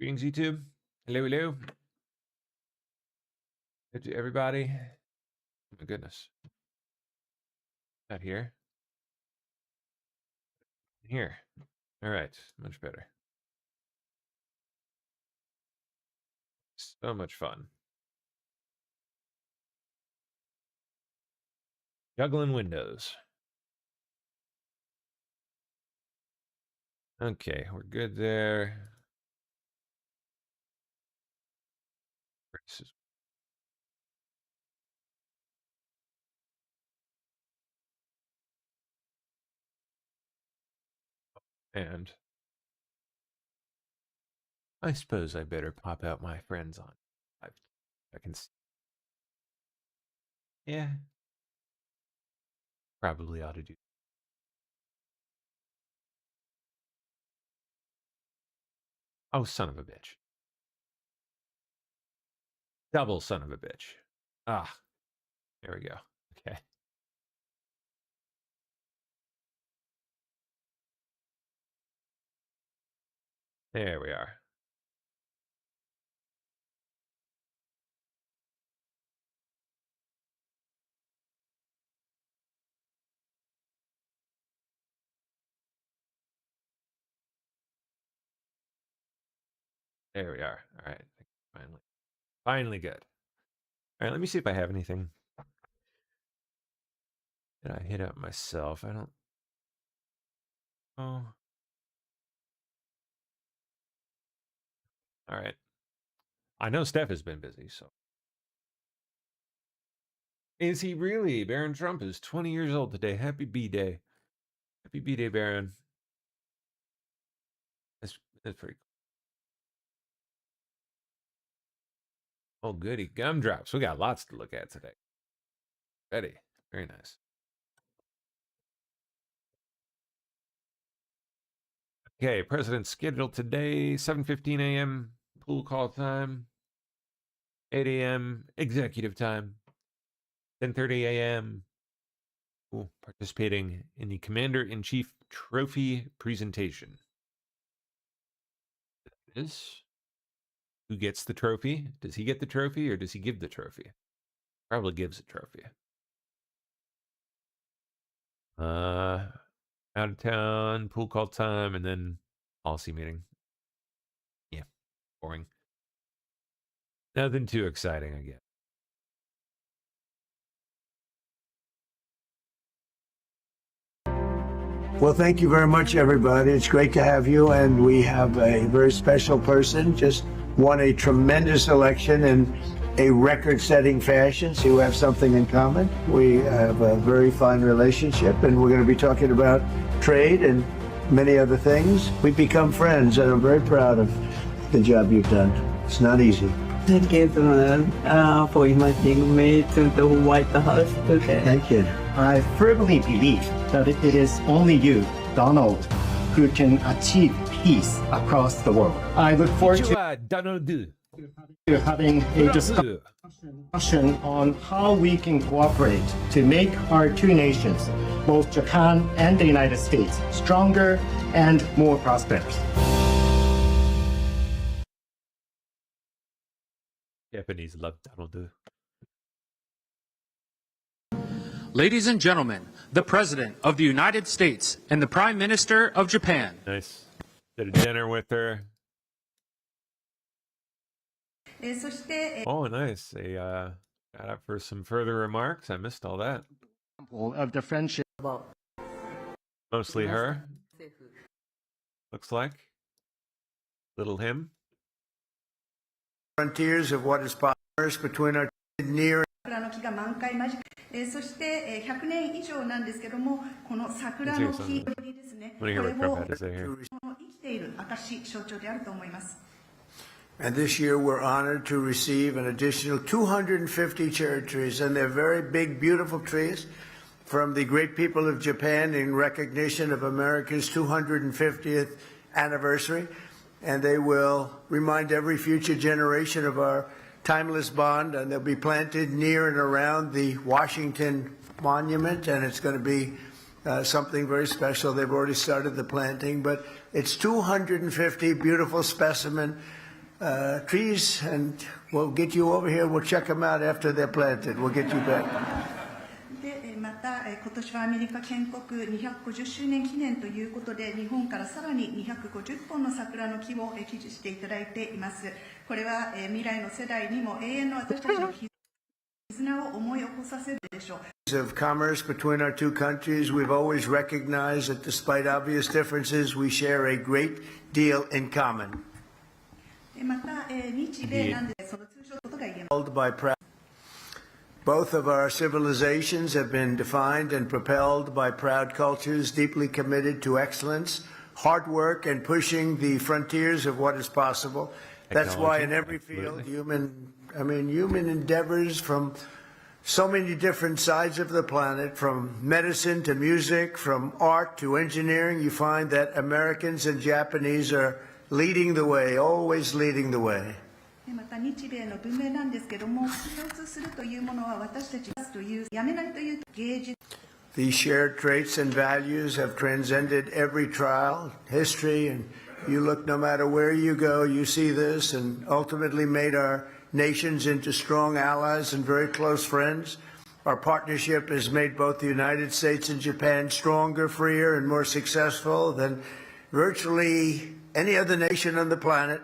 Greetings, YouTube. Hello, hello. Good to everybody. Oh my goodness. Not here. Here. All right. Much better. So much fun. Juggling windows. Okay, we're good there. And I suppose I better pop out my friends on. I can see. Yeah. Probably ought to do. Oh, son of a bitch. Double son of a bitch. Ah, there we go. Okay. There we are. There we are. All right. Finally good. All right, let me see if I have anything. Did I hit up myself? I don't. Oh. All right. I know Steph has been busy, so. Is he really? Barron Trump is 20 years old today. Happy B-Day. Happy B-Day, Barron. That's pretty cool. Oh, goody. Gumdrops. We got lots to look at today. Ready. Very nice. Okay, president's scheduled today, 7:15 a.m. pool call time, 8 a.m. executive time, 10:30 a.m. participating in the Commander-in-Chief Trophy presentation. Is who gets the trophy? Does he get the trophy or does he give the trophy? Probably gives the trophy. Out of town, pool call time, and then policy meeting. Yeah, boring. Nothing too exciting, I guess. Well, thank you very much, everybody. It's great to have you, and we have a very special person, just won a tremendous election in a record-setting fashion, so you have something in common. We have a very fine relationship, and we're going to be talking about trade and many other things. We've become friends, and I'm very proud of the job you've done. It's not easy. Thank you for inviting me to the White House today. Thank you. I firmly believe that it is only you, Donald, who can achieve peace across the world. I look forward to Donald. having a discussion on how we can cooperate to make our two nations, both Japan and the United States, stronger and more prosperous. Japanese love Donald. Ladies and gentlemen, the President of the United States and the Prime Minister of Japan. Nice. Did a dinner with her. Oh, nice. They got up for some further remarks. I missed all that. Of the friendship. Mostly her. Looks like. Little him. Frontiers of what is possible between our near 桜の木が満開間近、そして100年以上なんですけども、この桜の木ですね、これを生きている証、象徴であると思います。And this year we're honored to receive an additional 250 cherry trees, and they're very big, beautiful trees from the great people of Japan in recognition of America's 250th anniversary. And they will remind every future generation of our timeless bond, and they'll be planted near and around the Washington Monument, and it's going to be something very special. They've already started the planting, but it's 250 beautiful specimen trees, and we'll get you over here. We'll check them out after they're planted. We'll get you back. でまた今年はアメリカ建国250周年記念ということで、日本からさらに250本の桜の木を寄付していただいています。これは未来の世代にも永遠の私たちの絆を思い起こさせるでしょう。Of commerce between our two countries, we've always recognized that despite obvious differences, we share a great deal in common. また日米なんでその通称ことが言えます。Both of our civilizations have been defined and propelled by proud cultures deeply committed to excellence, hard work, and pushing the frontiers of what is possible. That's why in every field, human endeavors from so many different sides of the planet, from medicine to music, from art to engineering, you find that Americans and Japanese are leading the way, always leading the way. また日米の文明なんですけども、共通するというものは私たちというやめないという芸術。These shared traits and values have transcended every trial, history, and you look no matter where you go, you see this, and ultimately made our nations into strong allies and very close friends. Our partnership has made both the United States and Japan stronger, freer, and more successful than virtually any other nation on the planet.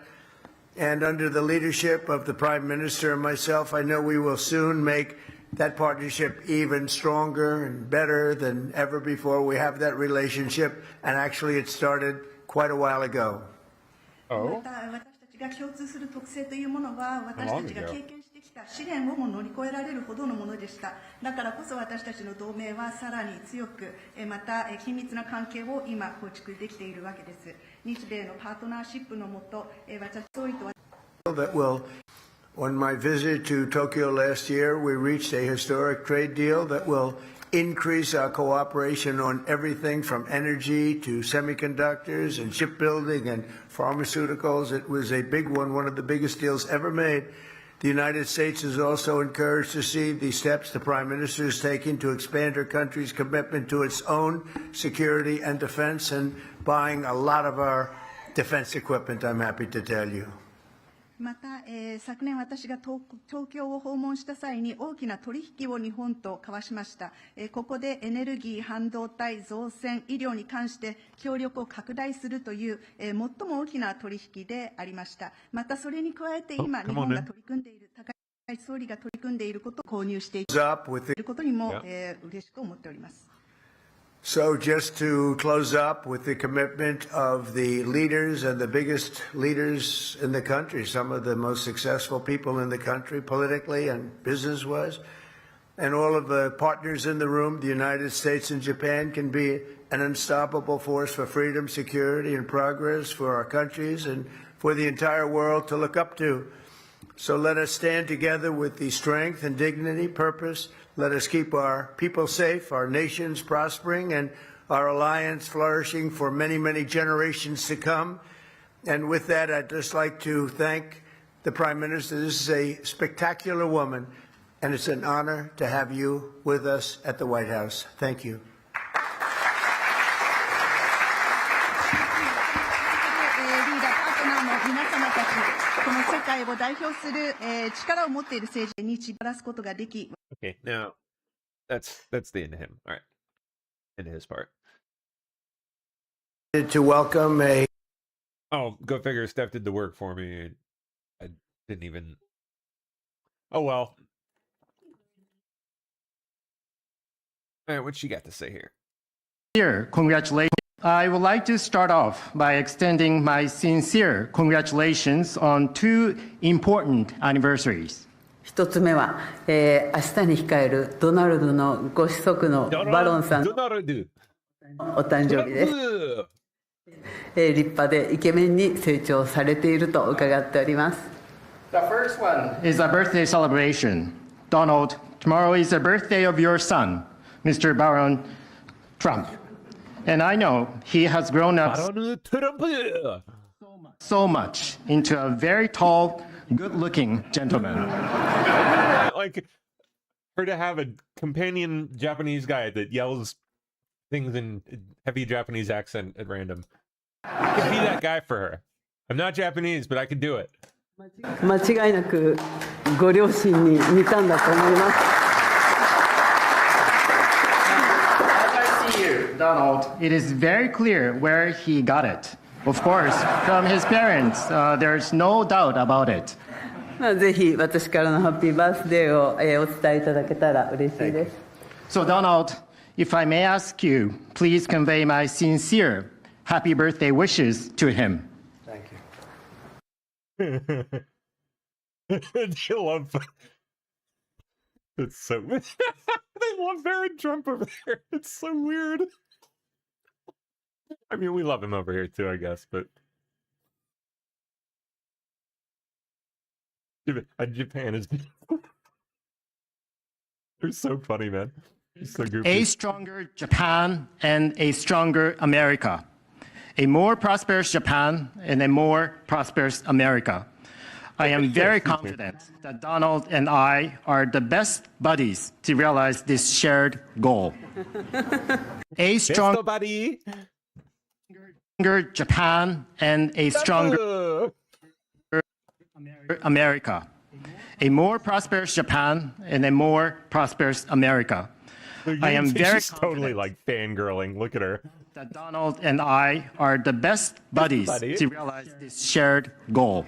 And under the leadership of the Prime Minister and myself, I know we will soon make that partnership even stronger and better than ever before. We have that relationship, and actually it started quite a while ago. また私たちが共通する特性というものは、私たちが経験してきた試練をも乗り越えられるほどのものでした。だからこそ私たちの同盟はさらに強く、また緊密な関係を今構築できているわけです。日米のパートナーシップのもと、私総理とは That will, on my visit to Tokyo last year, we reached a historic trade deal that will increase our cooperation on everything from energy to semiconductors and shipbuilding and pharmaceuticals. It was a big one of the biggest deals ever made. The United States is also encouraged to see the steps the Prime Minister is taking to expand her country's commitment to its own security and defense, and buying a lot of our defense equipment, I'm happy to tell you. また、昨年私が東京を訪問した際に大きな取引を日本と交わしました。ここでエネルギー、半導体、造船、医療に関して協力を拡大するという、最も大きな取引でありました。またそれに加えて今、日本が取り組んでいる、高市総理が取り組んでいることを購入していることにも、嬉しく思っております。So just to close up with the commitment of the leaders and the biggest leaders in the country, some of the most successful people in the country politically and business-wise, and all of the partners in the room, the United States and Japan can be an unstoppable force for freedom, security, and progress for our countries and for the entire world to look up to. So let us stand together with the strength and dignity, purpose. Let us keep our people safe, our nations prospering, and our alliance flourishing for many, many generations to come. And with that, I'd just like to thank the Prime Minister. This is a spectacular woman, and it's an honor to have you with us at the White House. Thank you. この世界を代表する、力を持っている政治に導くことができ。Okay, now that's the end of him. All right, into his part. To welcome a. Oh, go figure. Steph did the work for me. I didn't even. Oh well. All right, what she got to say here? Here, congratulations. I would like to start off by extending my sincere congratulations on two important anniversaries. 一つ目は、明日に控えるドナルドのご子息のバロンさんのお誕生日です。立派でイケメンに成長されていると伺っております。The first one is a birthday celebration. Donald, tomorrow is the birthday of your son, Mr. Baron Trump. And I know he has grown up so much into a very tall, good-looking gentleman. Like her to have a companion Japanese guy that yells things in heavy Japanese accent at random. I could be that guy for her. I'm not Japanese, but I could do it. 間違いなくご両親に似たんだと思います。As I see you, Donald, it is very clear where he got it. Of course, from his parents. There's no doubt about it. ぜひ私からのハッピーバースデーを、お伝えいただけたら嬉しいです。So, Donald, if I may ask you, please convey my sincere happy birthday wishes to him. Thank you. They love it's so they love Barron Trump over there. It's so weird. I mean, we love him over here too, I guess, but Japan is they're so funny, man. It's so goofy. A stronger Japan and a stronger America. A more prosperous Japan and a more prosperous America. I am very confident that Donald and I are the best buddies to realize this shared goal. A stronger buddy. Japan and a stronger America. A more prosperous Japan and a more prosperous America. I am very She's totally like fangirling. Look at her. That Donald and I are the best buddies to realize this shared goal.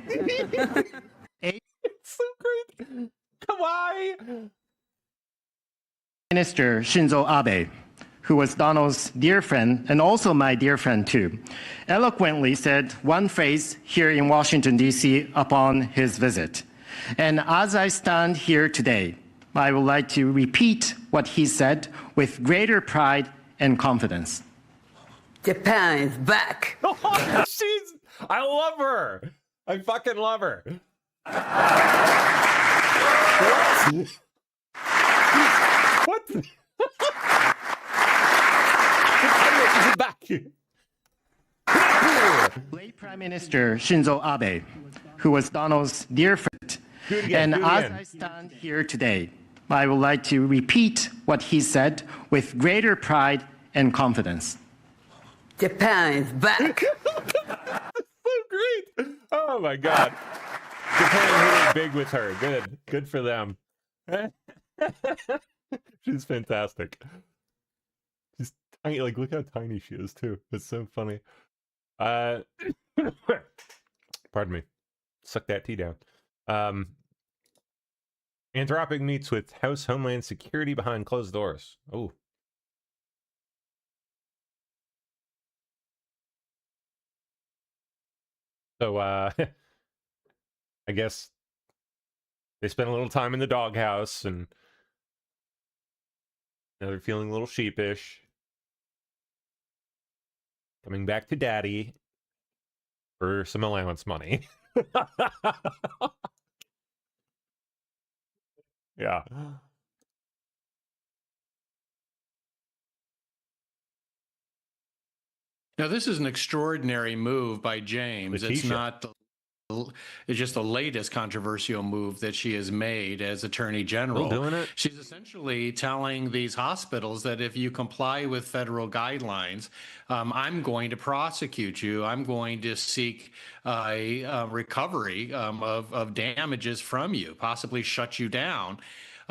It's so great. Kawaii. Minister Shinzo Abe, who was Donald's dear friend and also my dear friend too, eloquently said one phrase here in Washington, D.C. upon his visit. And as I stand here today, I would like to repeat what he said with greater pride and confidence. Japan is back! I love her! I fucking love her! What? She's back! Late Prime Minister Shinzo Abe, who was Donald's dear friend, and as I stand here today, I would like to repeat what he said with greater pride and confidence. Japan is back! So great! Oh my god. Japan hitting big with her. Good. Good for them. She's fantastic. She's tiny. Like, look how tiny she is, too. It's so funny. Pardon me. Suck that tea down. Anthropic meets with House Homeland Security behind closed doors. Oh. So, I guess they spent a little time in the doghouse, and now they're feeling a little sheepish. Coming back to daddy for some allowance money. Yeah. Now, this is an extraordinary move by James. Letitia. It's not it's just the latest controversial move that she has made as Attorney General. Still doing it? She's essentially telling these hospitals that if you comply with federal guidelines, I'm going to prosecute you. I'm going to seek a recovery of damages from you, possibly shut you down.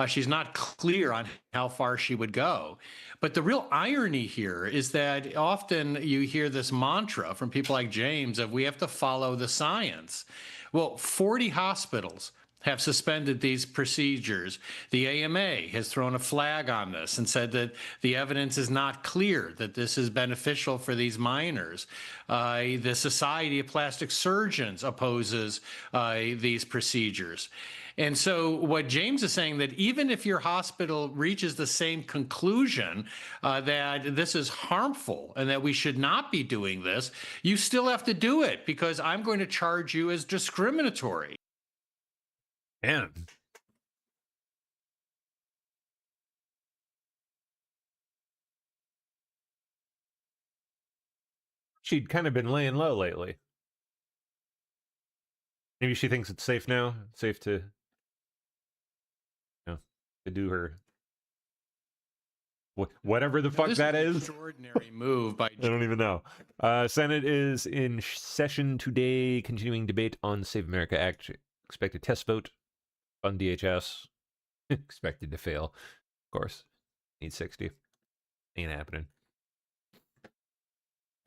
She's not clear on how far she would go. But the real irony here is that often you hear this mantra from people like James of we have to follow the science. Well, 40 hospitals have suspended these procedures. The AMA has thrown a flag on this and said that the evidence is not clear that this is beneficial for these minors. The Society of Plastic Surgeons opposes these procedures. And so what James is saying, that even if your hospital reaches the same conclusion that this is harmful and that we should not be doing this, you still have to do it because I'm going to charge you as discriminatory. Man. She'd kind of been laying low lately. Maybe she thinks it's safe now. Safe to, to do her whatever the fuck that is. Extraordinary move by I don't even know. Senate is in session today, continuing debate on Save America Act Expected test vote on DHS. Expected to fail. Of course. Need 60. Ain't happening.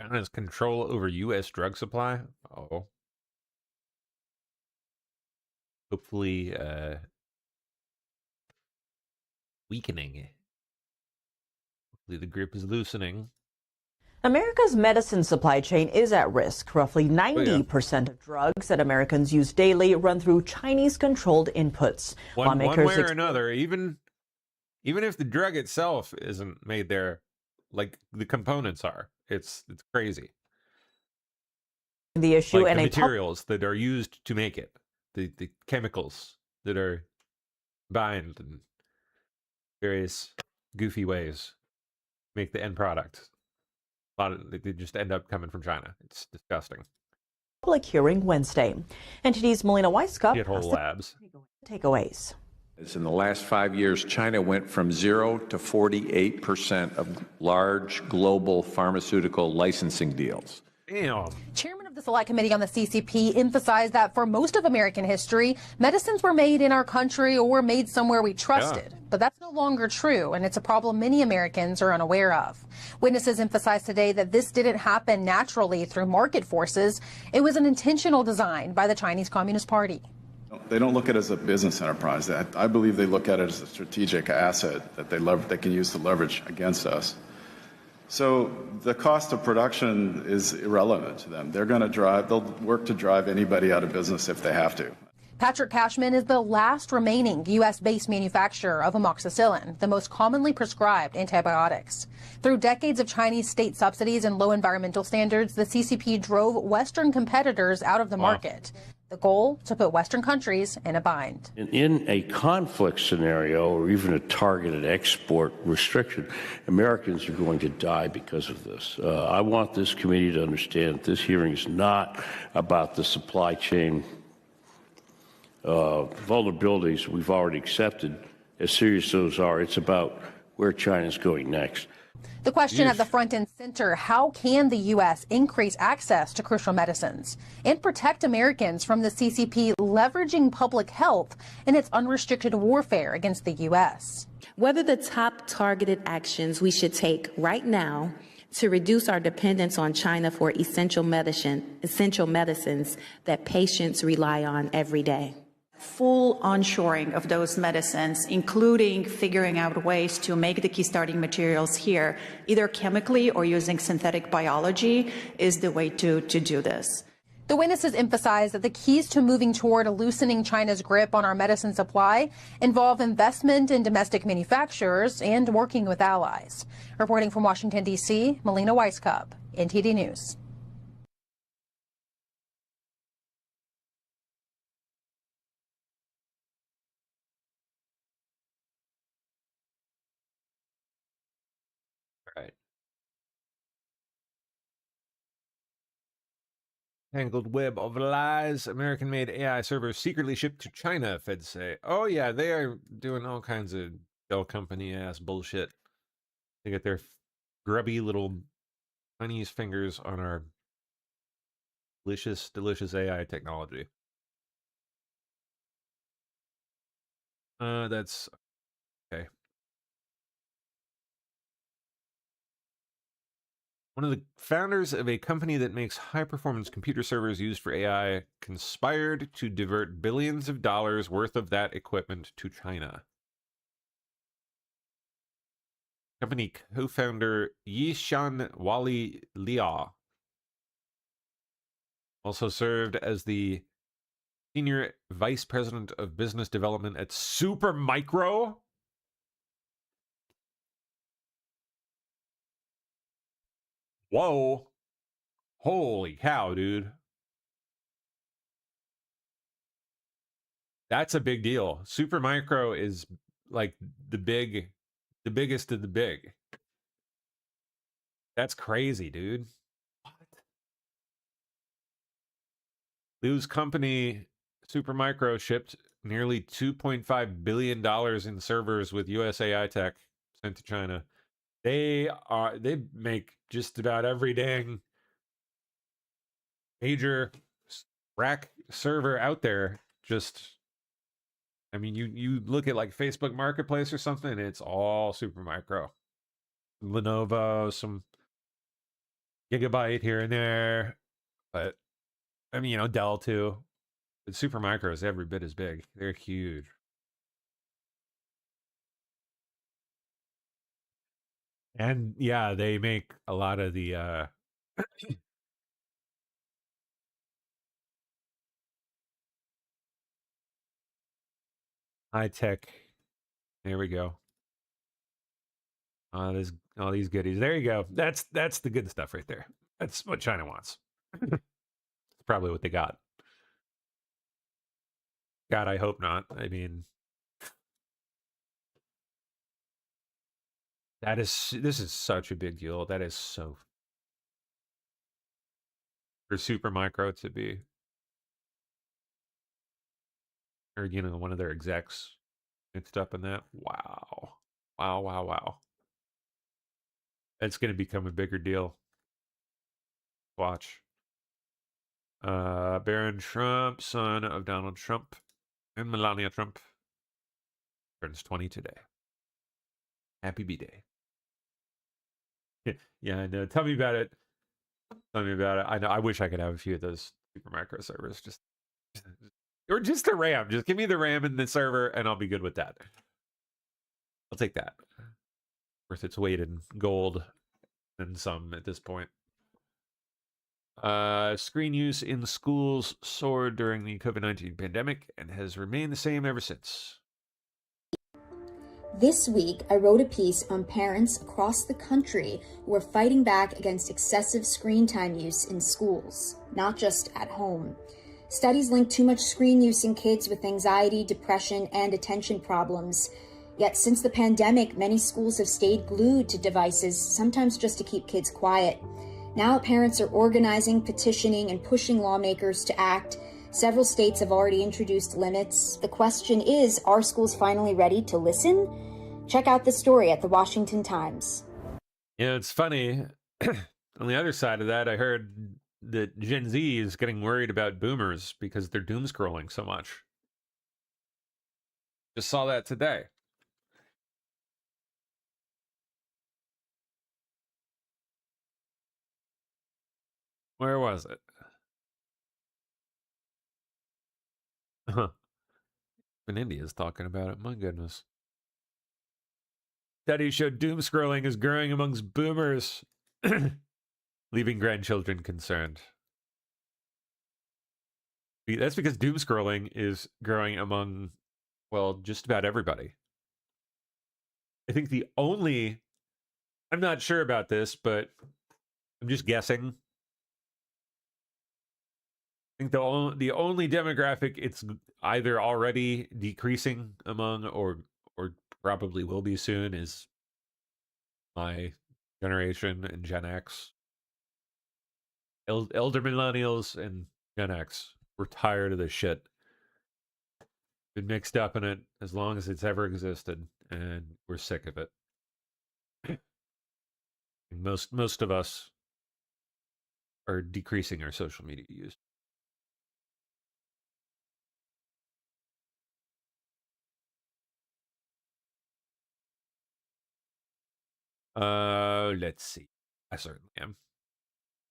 China's control over U.S. drug supply. Oh. Hopefully, weakening. Hopefully the grip is loosening. America's medicine supply chain is at risk. Roughly 90% of drugs that Americans use daily run through Chinese-controlled inputs. One way or another, even if the drug itself isn't made there, like the components are, it's crazy. The issue like and the materials that are used to make it, the chemicals that are bind in various goofy ways make the end product. A lot of they just end up coming from China. It's disgusting. Public hearing Wednesday. NTD's Melina Weisskopf Shithole labs. Takeaways. In the last 5 years, China went from 0 to 48% of large global pharmaceutical licensing deals. Damn. Chairman of the Select Committee on the CCP emphasized that for most of American history, medicines were made in our country or made somewhere we trusted. Yeah. But that's no longer true, and it's a problem many Americans are unaware of. Witnesses emphasized today that this didn't happen naturally through market forces. It was an intentional design by the Chinese Communist Party. They don't look at it as a business enterprise. I believe they look at it as a strategic asset that they can use to leverage against us. So the cost of production is irrelevant to them. They'll work to drive anybody out of business if they have to. Patrick Cashman is the last remaining U.S.-based manufacturer of amoxicillin, the most commonly prescribed antibiotics. Through decades of Chinese state subsidies and low environmental standards, the CCP drove Western competitors out of the market. The goal, to put Western countries in a bind. In a conflict scenario or even a targeted export restriction, Americans are going to die because of this. I want this committee to understand that this hearing is not about the supply chain vulnerabilities we've already accepted, as serious as those are. It's about where China's going next. The question at the front and center, how can the U.S. increase access to crucial medicines and protect Americans from the CCP leveraging public health in its unrestricted warfare against the U.S.? What are the top targeted actions we should take right now to reduce our dependence on China for essential medicines that patients rely on every day? Full onshoring of those medicines, including figuring out ways to make the key starting materials here, either chemically or using synthetic biology, is the way to do this. The witnesses emphasized that the keys to moving toward loosening China's grip on our medicine supply involve investment in domestic manufacturers and working with allies. Reporting from Washington, D.C., Melina Weisskopf, NTD News. Right. Tangled web of lies. American-made AI servers secretly shipped to China, feds say. Oh yeah, they are doing all kinds of Dell company-ass bullshit. They get their grubby little Chinese fingers on our delicious, delicious AI technology. That's... okay. One of the founders of a company that makes high-performance computer servers used for AI conspired to divert billions of dollars worth of that equipment to China. Company co-founder Yishan Wali Liao also served as the senior vice president of business development at Supermicro. Whoa. Holy cow, dude. That's a big deal. Supermicro is like the biggest of the big. That's crazy, dude. What? Liu's company, Supermicro, shipped nearly $2.5 billion in servers with US AI tech sent to China. They make just about every dang major rack server out there just, I mean, you look at like Facebook Marketplace or something, it's all super micro. Lenovo, some Gigabyte here and there, but I mean, Dell too. But super micro is every bit as big. They're huge. And yeah, they make a lot of the high tech. There we go. There's all these goodies. There you go. That's the good stuff right there. That's what China wants. It's probably what they got. God, I hope not. I mean, this is such a big deal. That is so for Supermicro to be, or one of their execs mixed up in that. Wow. Wow. It's going to become a bigger deal. Watch. Barron Trump, son of Donald Trump and Melania Trump, turns 20 today. Happy B-Day. Yeah, I know. Tell me about it. Tell me about it. I know. I wish I could have a few of those Supermicro servers. Or just the RAM. Just give me the RAM in the server, and I'll be good with that. I'll take that. Worth its weight in gold and some at this point. Screen use in schools soared during the COVID-19 pandemic and has remained the same ever since. This week, I wrote a piece on parents across the country who are fighting back against excessive screen time use in schools, not just at home. Studies link too much screen use in kids with anxiety, depression, and attention problems. Yet since the pandemic, many schools have stayed glued to devices, sometimes just to keep kids quiet. Now parents are organizing, petitioning, and pushing lawmakers to act. Several states have already introduced limits. The question is, are schools finally ready to listen? Check out the story at the Washington Times. It's funny. On the other side of that, I heard that Gen Z is getting worried about boomers because they're doom scrolling so much. Just saw that today. Where was it? Even India's talking about it. My goodness. Studies show doom scrolling is growing amongst boomers, leaving grandchildren concerned. That's because doom scrolling is growing among, well, just about everybody. I think I'm not sure about this, but I'm just guessing. I think the only demographic it's either already decreasing among or probably will be soon is my generation and Gen X. Elder millennials and Gen X. We're tired of this shit. Been mixed up in it as long as it's ever existed, and we're sick of it. Most of us are decreasing our social media use. Let's see. I certainly am.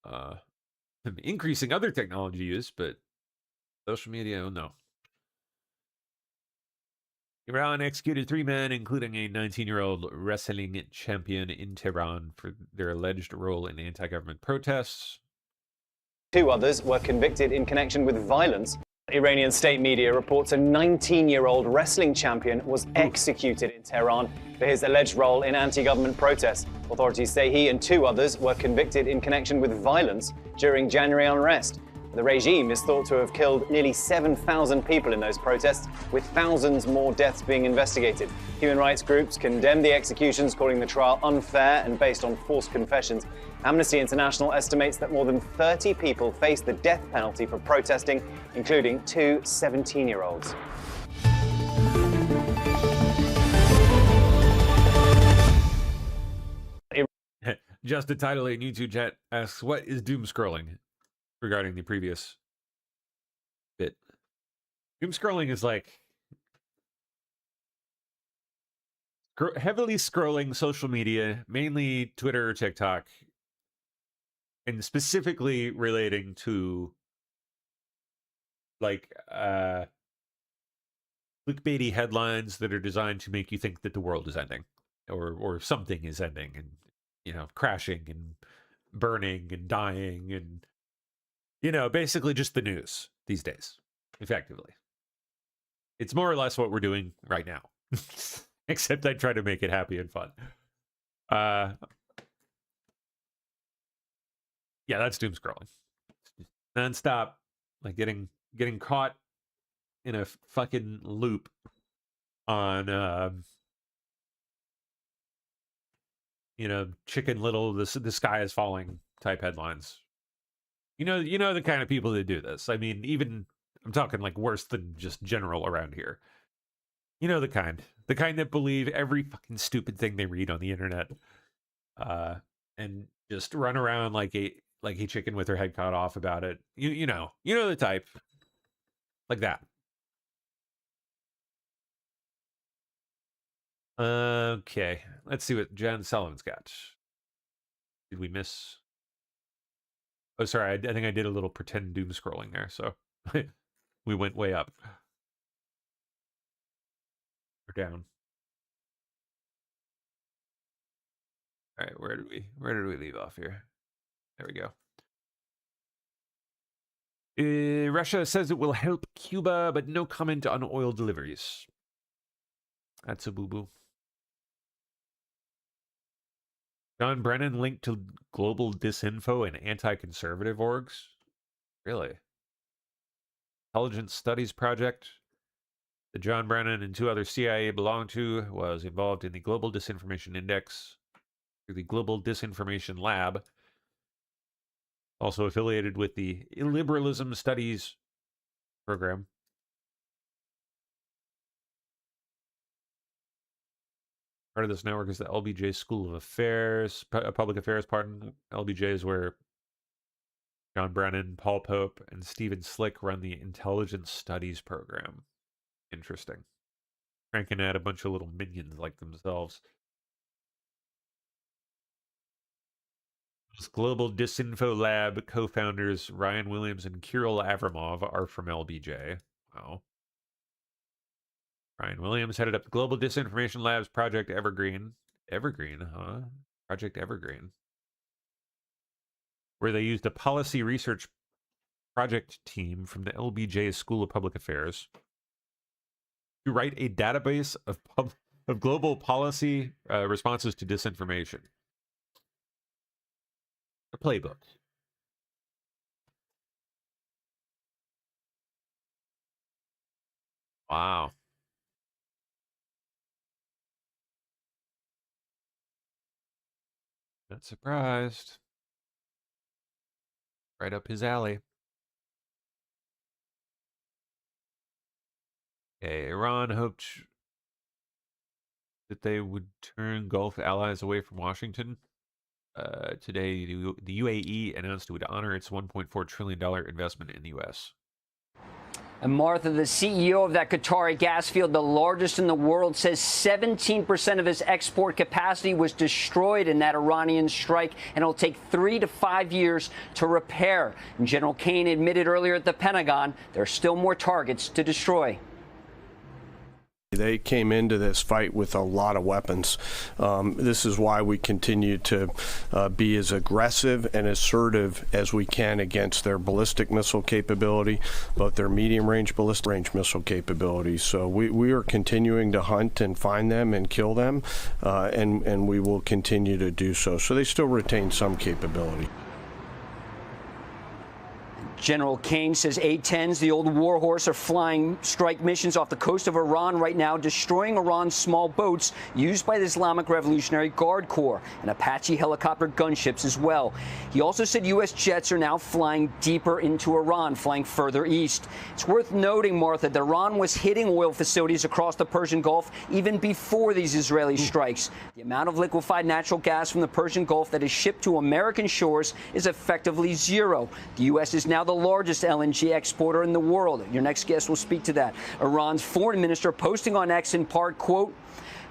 I'm increasing other technology use, but social media, oh no. Iran executed 3 men, including a 19-year-old wrestling champion in Tehran for their alleged role in anti-government protests. 2 others were convicted in connection with violence. Iranian state media reports a 19-year-old wrestling champion was executed in Tehran for his alleged role in anti-government protests. Authorities say he and 2 others were convicted in connection with violence during January unrest. The regime is thought to have killed nearly 7,000 people in those protests, with thousands more deaths being investigated. Human rights groups condemned the executions, calling the trial unfair and based on forced confessions. Amnesty International estimates that more than 30 people face the death penalty for protesting, including 2 17-year-olds. Just the title in YouTube chat asks, what is doom scrolling? Regarding the previous bit. Doom scrolling is like heavily scrolling social media, mainly Twitter or TikTok, and specifically relating to like clickbaity headlines that are designed to make you think that the world is ending or something is ending and, you know, crashing and burning and dying and, you know, basically just the news these days, effectively. It's more or less what we're doing right now, except I try to make it happy and fun. Yeah, that's doom scrolling. Nonstop, like getting caught in a fucking loop on you know, Chicken Little, the sky is falling type headlines. You know the kind of people that do this. I mean, even I'm talking like worse than just general around here. You know the kind that believe every fucking stupid thing they read on the internet, and just run around like a chicken with her head cut off about it. You know the type, like that. Okay, let's see what Jen Sullivan's got. Did we miss? Oh, sorry, I think I did a little pretend doom scrolling there, so we went way up. Or down. All right, where did we leave off here? There we go. Russia says it will help Cuba, but no comment on oil deliveries. That's a boo-boo. John Brennan linked to global disinfo and anti-conservative orgs? Really? Intelligence Studies Project that John Brennan and 2 other CIA belonged to was involved in the Global Disinformation Index through the Global Disinformation Lab, also affiliated with the Illiberalism Studies program. Part of this network is the LBJ School of Affairs, Public Affairs, pardon. LBJ is where John Brennan, Paul Pope, and Stephen Slick run the Intelligence Studies program. Interesting. Cranking out a bunch of little minions like themselves. This Global Disinfo Lab co-founders Ryan Williams and Kirill Avramov are from LBJ. Wow. Ryan Williams headed up the Global Disinformation Lab's Project Evergreen. Evergreen, huh? Project Evergreen. Where they used a policy research project team from the LBJ School of Public Affairs to write a database of global policy responses to disinformation. A playbook. Wow. Not surprised. Right up his alley. Okay, Iran hoped that they would turn Gulf allies away from Washington. Today, the UAE announced it would honor its $1.4 trillion investment in the U.S. And Martha, the CEO of that Qatari gas field, the largest in the world, says 17% of its export capacity was destroyed in that Iranian strike, and it'll take 3 to 5 years to repair. And General Kane admitted earlier at the Pentagon there are still more targets to destroy. They came into this fight with a lot of weapons. This is why we continue to be as aggressive and assertive as we can against their ballistic missile capability, both their medium-range, ballistic-range missile capabilities. So we are continuing to hunt and find them and kill them, and we will continue to do so. So they still retain some capability. General Kane says A-10s, the old warhorse, are flying strike missions off the coast of Iran right now, destroying Iran's small boats used by the Islamic Revolutionary Guard Corps and Apache helicopter gunships as well. He also said U.S. jets are now flying deeper into Iran, flying further east. It's worth noting, Martha, that Iran was hitting oil facilities across the Persian Gulf even before these Israeli strikes. The amount of liquefied natural gas from the Persian Gulf that is shipped to American shores is effectively zero. The U.S. is now the the largest LNG exporter in the world. Your next guest will speak to that. Iran's foreign minister posting on X in part, quote,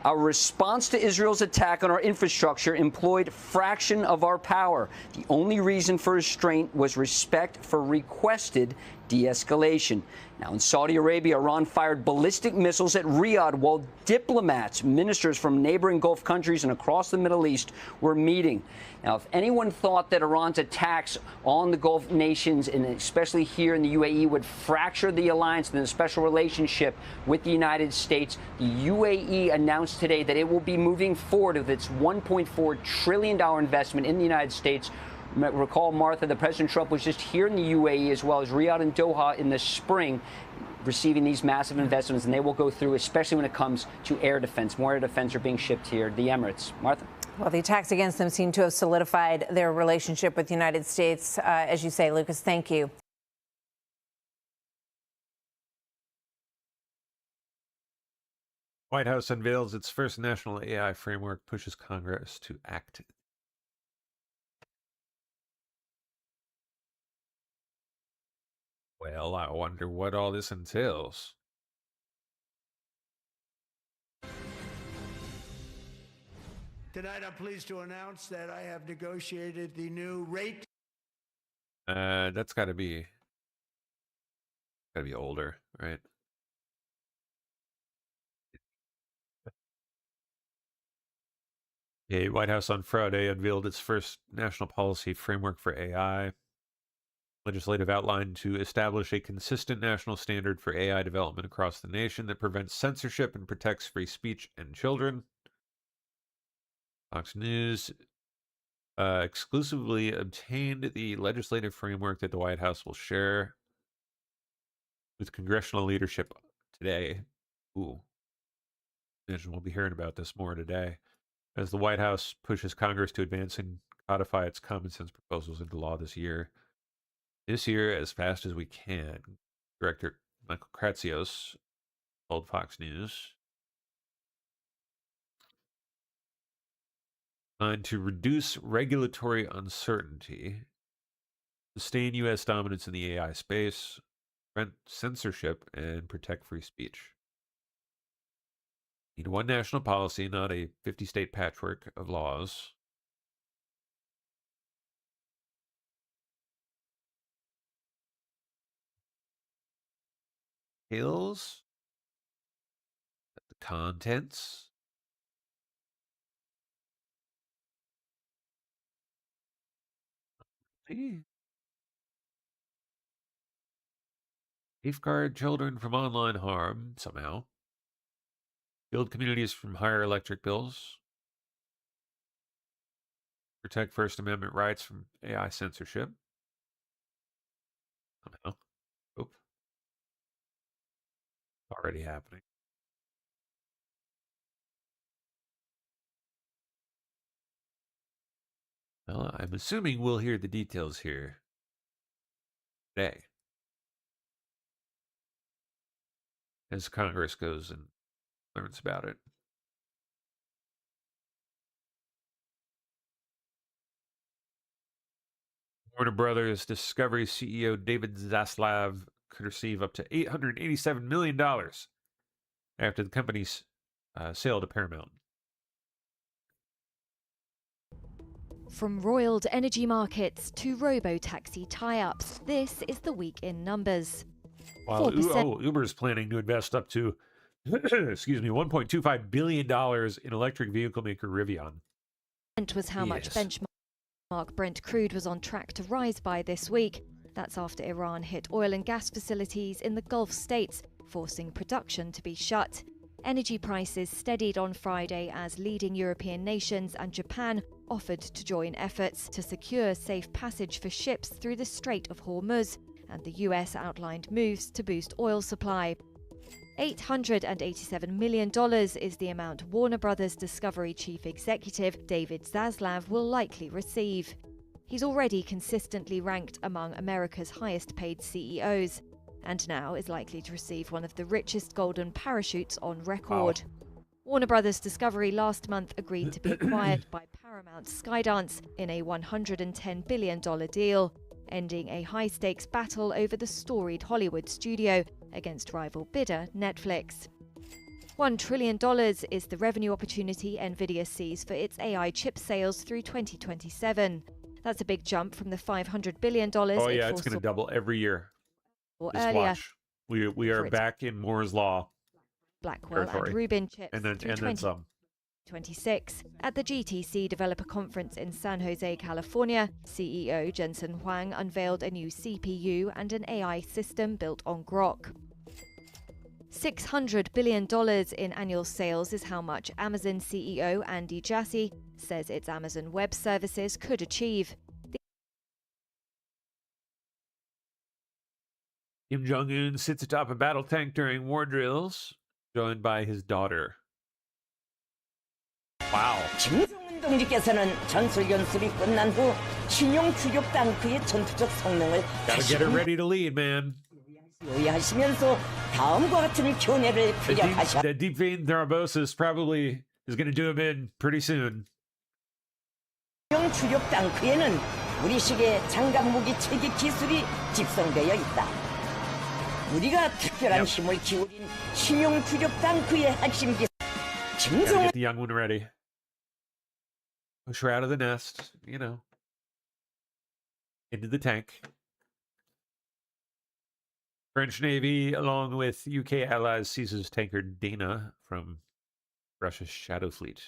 "Our response to Israel's attack on our infrastructure employed fraction of our power. The only reason for restraint was respect for requested de-escalation." Now, in Saudi Arabia, Iran fired ballistic missiles at Riyadh while diplomats, ministers from neighboring Gulf countries and across the Middle East were meeting. Now, if anyone thought that Iran's attacks on the Gulf nations, and especially here in the UAE, would fracture the alliance and the special relationship with the United States, the UAE announced today that it will be moving forward with its $1.4 trillion investment in the United States. Recall, Martha, that President Trump was just here in the UAE as well as Riyadh and Doha in the spring receiving these massive investments, and they will go through, especially when it comes to air defense. More air defense are being shipped here, the Emirates. Martha? Well, the attacks against them seem to have solidified their relationship with the United States. As you say, Lucas, thank you. White House unveils its first national AI framework, pushes Congress to act. Well, I wonder what all this entails. Tonight, I'm pleased to announce that I have negotiated the new rate. That's gotta be older, right? The White House on Friday unveiled its first national policy framework for AI. Legislative outline to establish a consistent national standard for AI development across the nation that prevents censorship and protects free speech and children. Fox News exclusively obtained the legislative framework that the White House will share with congressional leadership today. Ooh. Imagine we'll be hearing about this more today as the White House pushes Congress to advance and codify its common sense proposals into law this year. This year, as fast as we can, Director Michael Kratsios told Fox News. Designed to reduce regulatory uncertainty, sustain U.S. dominance in the AI space, prevent censorship, and protect free speech. Need one national policy, not a 50-state patchwork of laws. Hills, the contents. Safeguard children from online harm, somehow. Shield communities from higher electric bills. Protect First Amendment rights from AI censorship. Somehow. Oop. Already happening. Well, I'm assuming we'll hear the details here today as Congress goes and learns about it. Warner Brothers Discovery CEO David Zaslav could receive up to $887 million after the company's sale to Paramount. From roiled energy markets to robo-taxi tie-ups, this is the week in numbers. While Uber is planning to invest up to, $1.25 billion in electric vehicle maker Rivian. Was how much benchmark Brent crude was on track to rise by this week. That's after Iran hit oil and gas facilities in the Gulf states, forcing production to be shut. Energy prices steadied on Friday as leading European nations and Japan offered to join efforts to secure safe passage for ships through the Strait of Hormuz, and the US outlined moves to boost oil supply. $887 million is the amount Warner Brothers Discovery chief executive David Zaslav will likely receive. He's already consistently ranked among America's highest-paid CEOs, and now is likely to receive one of the richest golden parachutes on record. Wow. Warner Brothers Discovery last month agreed to be acquired by Paramount Skydance in a $110 billion deal. ending a high-stakes battle over the storied Hollywood studio against rival bidder Netflix. $1 trillion is the revenue opportunity NVIDIA sees for its AI chip sales through 2027. That's a big jump from the $500 billion. Oh yeah, it's going to double every year. Or Just earlier. watch. We are back in Moore's Law. Blackwell territory. and Rubin chips and then through some. 2026. At the GTC Developer Conference in San Jose, California, CEO Jensen Huang unveiled a new CPU and an AI system built on Grok. $600 billion in annual sales is how much Amazon CEO Andy Jassy says its Amazon Web Services could achieve. Kim Jong-un sits atop a battle tank during war drills, joined by his daughter. Wow. 김정은 동지께서는 전술 연습이 끝난 후 신용 추격 탱크의 전투적 성능을 Gotta get it ready to lead, man. 요리하시면서 다음과 같은 교내를 피력하셔. The deep vein thrombosis probably is going to do him in pretty soon. 신용 추격 탱크에는 우리식의 장갑 무기 체계 기술이 집성되어 있다. 우리가 특별한 힘을 기울인 신용 추격 탱크의 핵심 기술. Gotta get the young one ready. Push her out of the nest, you know. Into the tank. French Navy, along with UK allies, seizes tanker Dana from Russia's Shadow Fleet.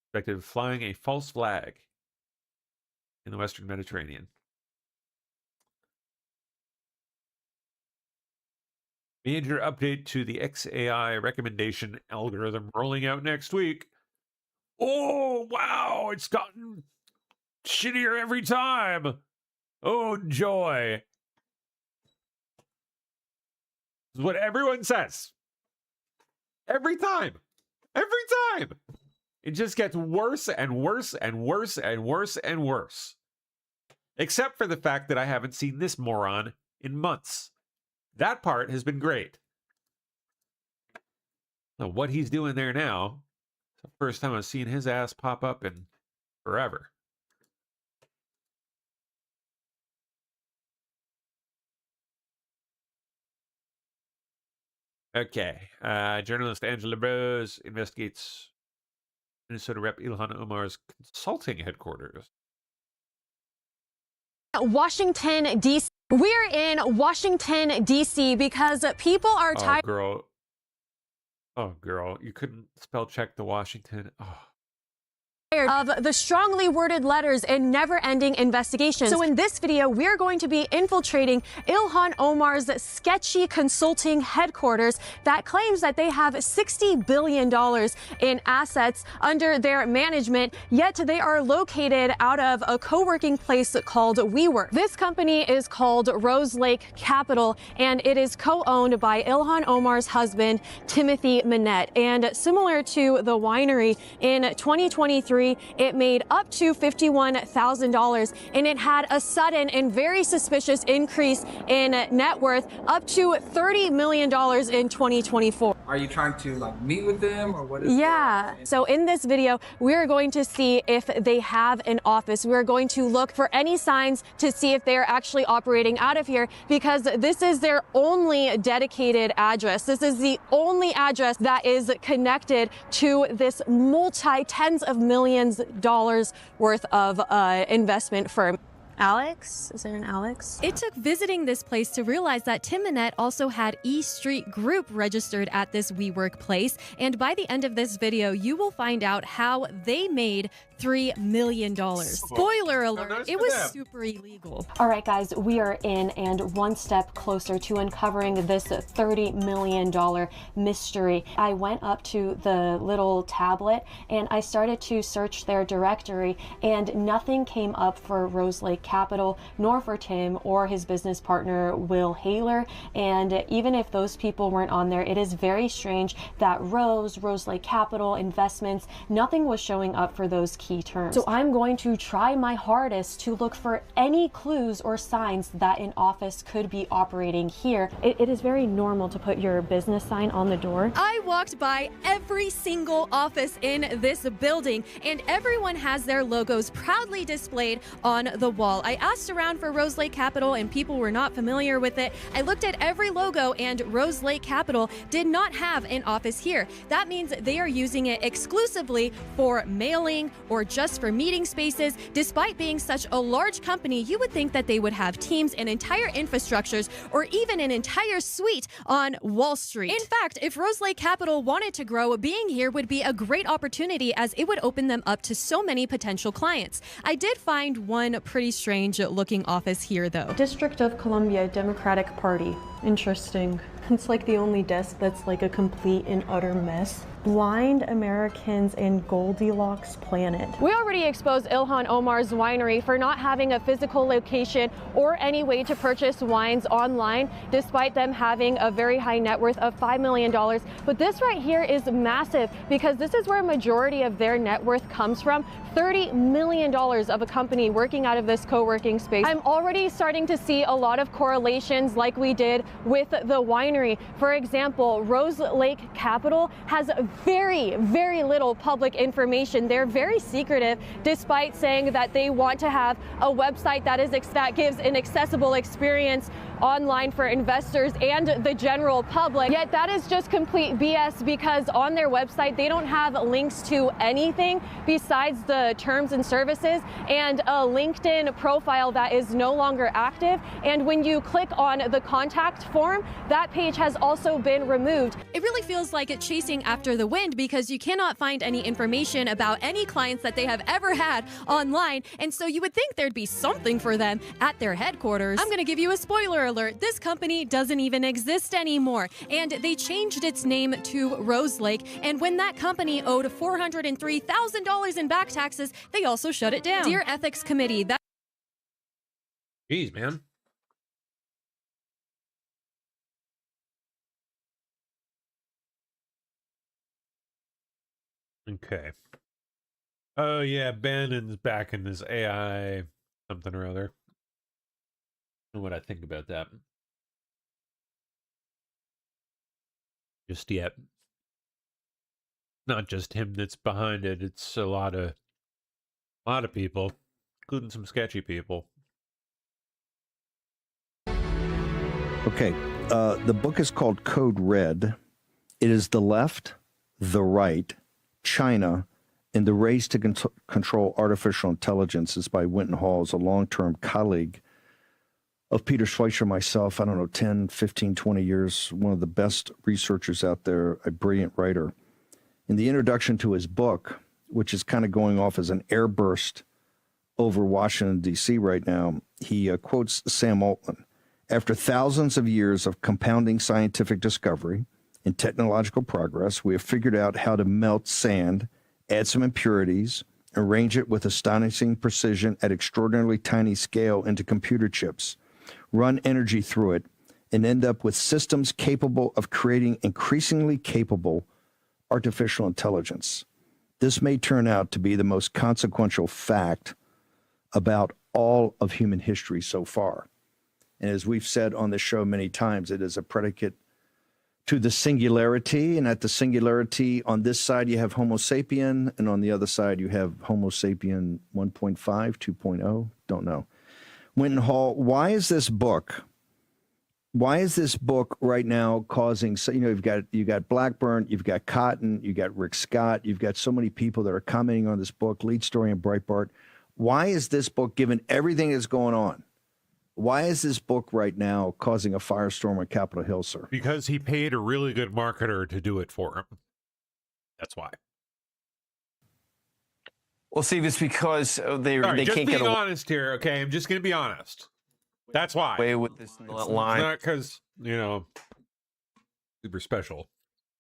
Suspected of flying a false flag in the Western Mediterranean. Major update to the XAI recommendation algorithm rolling out next week. Oh, wow, it's gotten shittier every time. Oh, joy. This is what everyone says. Every time. Every time. It just gets worse and worse and worse and worse and worse. Except for the fact that I haven't seen this moron in months. That part has been great. Now, what he's doing there now, it's the first time I've seen his ass pop up in forever. Okay. Journalist Angela Rose investigates Minnesota Rep Ilhan Omar's consulting headquarters. Washington, D.C. We're in Washington, D.C. because people are tired. Oh, girl. You couldn't spell check the Washington. Oh. Of the strongly worded letters and never-ending investigations. So in this video, we're going to be infiltrating Ilhan Omar's sketchy consulting headquarters that claims that they have $60 billion in assets under their management, yet they are located out of a co-working place called WeWork. This company is called Rose Lake Capital, and it is co-owned by Ilhan Omar's husband, Timothy Minette. And similar to the winery, in 2023, it made up to $51,000, and it had a sudden and very suspicious increase in net worth up to $30 million in 2024. Are you trying to meet with them, or what is So in this video, we're going to see if they have an office. We're going to look for any signs to see if they're actually operating out of here, because this is their only dedicated address. This is the only address that is connected to this multi-tens of millions dollars worth of investment firm. Alex? Is there an Alex? It took visiting this place to realize that Tim Minette also had E Street Group registered at this WeWork place. And by the end of this video, you will find out how they made $3 million. Spoiler alert, it was super illegal. All right, guys, we are in and one step closer to uncovering this $30 million mystery. I went up to the little tablet and I started to search their directory, and nothing came up for Rose Lake Capital, nor for Tim or his business partner, Will Haler. And even if those people weren't on there, it is very strange that Rose Lake Capital, investments, nothing was showing up for those key terms. So I'm going to try my hardest to look for any clues or signs that an office could be operating here. It is very normal to put your business sign on the door. I walked by every single office in this building, and everyone has their logos proudly displayed on the wall. well. I asked around for Rose Lake Capital and people were not familiar with it. I looked at every logo and Rose Lake Capital did not have an office here. That means they are using it exclusively for mailing or just for meeting spaces. Despite being such a large company, you would think that they would have teams and entire infrastructures or even an entire suite on Wall Street. In fact, if Rose Lake Capital wanted to grow, being here would be a great opportunity as it would open them up to so many potential clients. I did find one pretty strange looking office here though. District of Columbia Democratic Party. Interesting. It's like the only desk that's like a complete and utter mess. Blind Americans and Goldilocks Planet. We already exposed Ilhan Omar's winery for not having a physical location or any way to purchase wines online, despite them having a very high net worth of $5 million. But this right here is massive because this is where a majority of their net worth comes from. $30 million of a company working out of this co-working space. I'm already starting to see a lot of correlations like we did with the winery. For example, Rose Lake Capital has very, very little public information. They're very secretive, despite saying that they want to have a website that gives an accessible experience online for investors and the general public. Yet that is just complete BS because on their website, they don't have links to anything besides the terms and services and a LinkedIn profile that is no longer active. And when you click on the contact form, that page has also been removed. It really feels like it's chasing after the wind because you cannot find any information about any clients that they have ever had online. And so you would think there'd be something for them at their headquarters. I'm going to give you a spoiler alert. This company doesn't even exist anymore. And they changed its name to Rose Lake. And when that company owed $403,000 in back taxes, they also shut it down. Dear Ethics Committee, that. Jeez, man. Okay. Oh yeah, Bannon's back in this AI something or other. I don't know what I think about that just yet. Not just him that's behind it. It's a lot of people, including some sketchy people. Okay, the book is called Code Red. It is the left, the right, China, and the race to control artificial intelligence. Is by Winton Hall, is a long-term colleague of Peter Schweizer, myself, I don't know, 10, 15, 20 years, one of the best researchers out there, a brilliant writer. In the introduction to his book, which is kind of going off as an airburst over Washington, D.C. right now, he quotes Sam Altman. After thousands of years of compounding scientific discovery and technological progress, we have figured out how to melt sand, add some impurities, arrange it with astonishing precision at extraordinarily tiny scale into computer chips, run energy through it, and end up with systems capable of creating increasingly capable artificial intelligence. This may turn out to be the most consequential fact about all of human history so far. And as we've said on the show many times, it is a predicate to the singularity. And at the singularity, on this side, you have Homo sapien, and on the other side, you have Homo sapien 1.5, 2.0, don't know. Winton Hall, why is this book right now causing, so, you know, you've got Blackburn, you've got Cotton, you've got Rick Scott, you've got so many people that are commenting on this book, lead story in Breitbart. Why is this book, given everything that's going on, why is this book right now causing a firestorm on Capitol Hill, sir? Because he paid a really good marketer to do it for him. That's why. Well, Steve, it's because they can't get being honest here, okay? I'm just going to be honest. That's why. Away with this line. It's not because, you know, super special.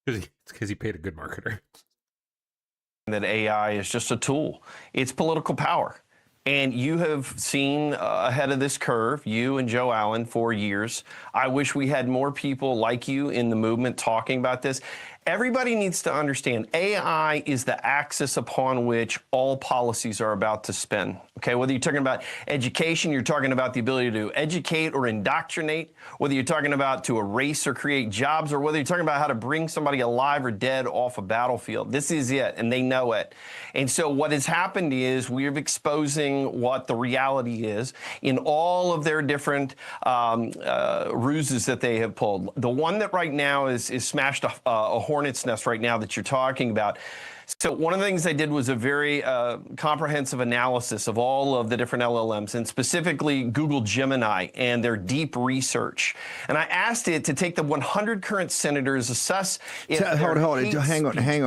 It's because he paid a good marketer. That AI is just a tool. It's political power. And you have seen ahead of this curve, you and Joe Allen, for years. I wish we had more people like you in the movement talking about this. Everybody needs to understand AI is the axis upon which all policies are about to spin. Okay, whether you're talking about education, you're talking about the ability to educate or indoctrinate, whether you're talking about to erase or create jobs, or whether you're talking about how to bring somebody alive or dead off a battlefield. This is it, and they know it. And so what has happened is we're exposing what the reality is in all of their different ruses that they have pulled. The one that right now is smashed a hornet's nest right now that you're talking about. So one of the things I did was a very comprehensive analysis of all of the different LLMs, and specifically Google Gemini and their deep research. And I asked it to take the 100 current senators, assess if Hold on. Hang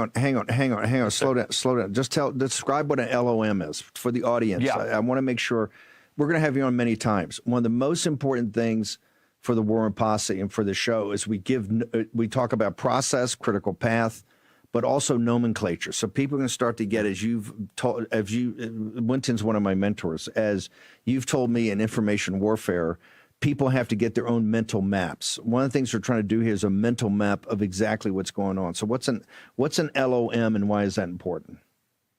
on. Slow down. Just describe what an LOM is for the audience. Yeah. I want to make sure we're going to have you on many times. One of the most important things for the War Room Posse and for the show is we talk about process, critical path, but also nomenclature. So people can start to get, Winton's one of my mentors, as you've told me in information warfare, people have to get their own mental maps. One of the things we're trying to do here is a mental map of exactly what's going on. So what's an LOM and why is that important?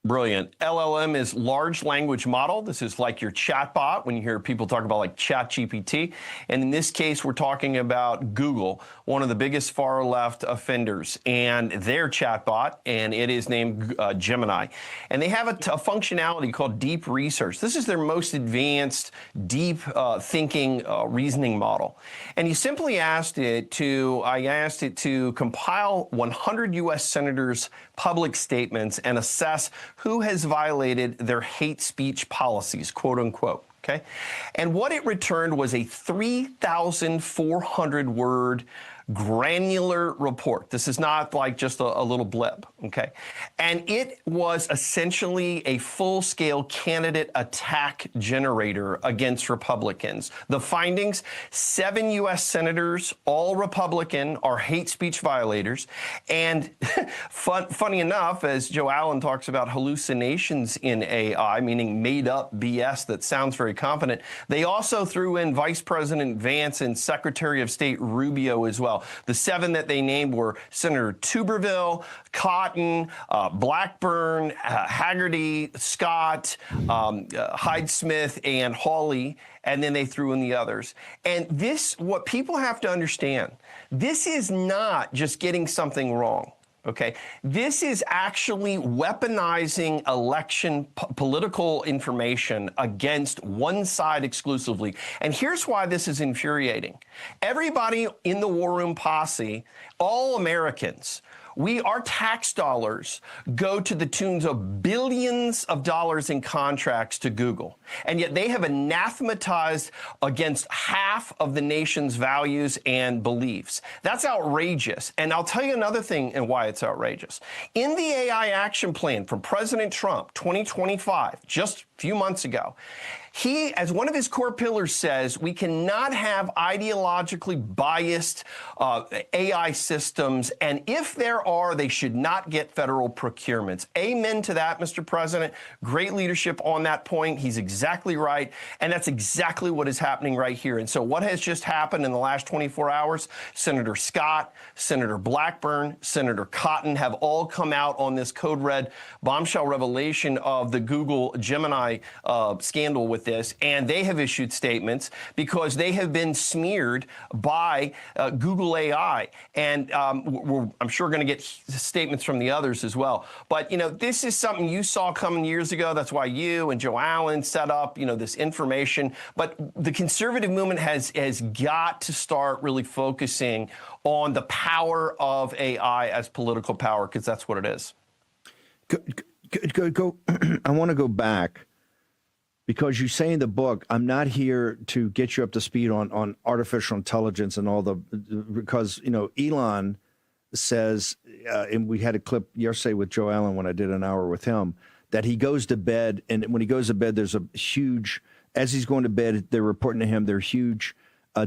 Brilliant. LLM is large language model. This is like your chatbot when you hear people talk about like ChatGPT. And in this case, we're talking about Google, one of the biggest far left offenders, and their chatbot, and it is named Gemini. And they have a functionality called deep research. This is their most advanced deep thinking reasoning model. And you simply asked it to compile 100 U.S. senators' public statements and assess who has violated their hate speech policies, quote unquote. Okay. And what it returned was a 3,400 word granular report. This is not like just a little blip, okay? And it was essentially a full-scale candidate attack generator against Republicans. The findings, 7 U.S. senators, all Republican, are hate speech violators. And funny enough, as Joe Allen talks about hallucinations in AI, meaning made-up BS that sounds very confident, they also threw in Vice President Vance and Secretary of State Rubio as well. The 7 that they named were Senator Tuberville, Cotton, Blackburn, Haggerty, Scott, Hyde-Smith, and Hawley, and then they threw in the others. And this, what people have to understand, this is not just getting something wrong. Okay, this is actually weaponizing election political information against one side exclusively. And here's why this is infuriating. Everybody in the War Room Posse, all Americans, our tax dollars go to the tunes of billions of dollars in contracts to Google. And yet they have anathematized against half of the nation's values and beliefs. That's outrageous. And I'll tell you another thing and why it's outrageous. In the AI action plan from President Trump, 2025, just a few months ago, he, as one of his core pillars, says we cannot have ideologically biased AI systems, and if there are, they should not get federal procurements. Amen to that, Mr. President. Great leadership on that point. He's exactly right, and that's exactly what is happening right here. And so what has just happened in the last 24 hours, Senator Scott, Senator Blackburn, Senator Cotton have all come out on this code red bombshell revelation of the Google Gemini scandal with this, and they have issued statements because they have been smeared by Google AI. And I'm sure going to get statements from the others as well. But, you know, this is something you saw coming years ago. That's why you and Joe Allen set up, you know, this information. But the conservative movement has got to start really focusing on the power of AI as political power, because that's what it is. Go. I want to go back. Because you say in the book, I'm not here to get you up to speed on artificial intelligence and all because, you know, Elon says, and we had a clip yesterday with Joe Allen when I did an hour with him, that he goes to bed, and when he goes to bed, there's a huge, as he's going to bed, they're reporting to him, there are huge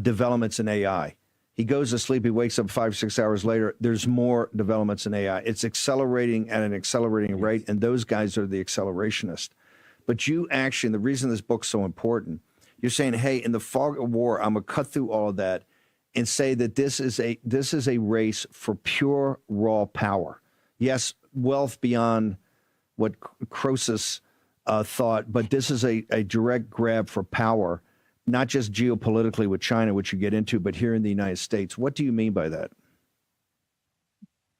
developments in AI. He goes to sleep, he wakes up 5-6 hours later, there's more developments in AI. It's accelerating at an accelerating rate, and those guys are the accelerationists. But you actually, and the reason this book's so important, you're saying, hey, in the fog of war, I'm going to cut through all of that and say that this is a race for pure raw power. Yes, wealth beyond what Croesus thought, but this is a direct grab for power, not just geopolitically with China, which you get into, but here in the United States. What do you mean by that?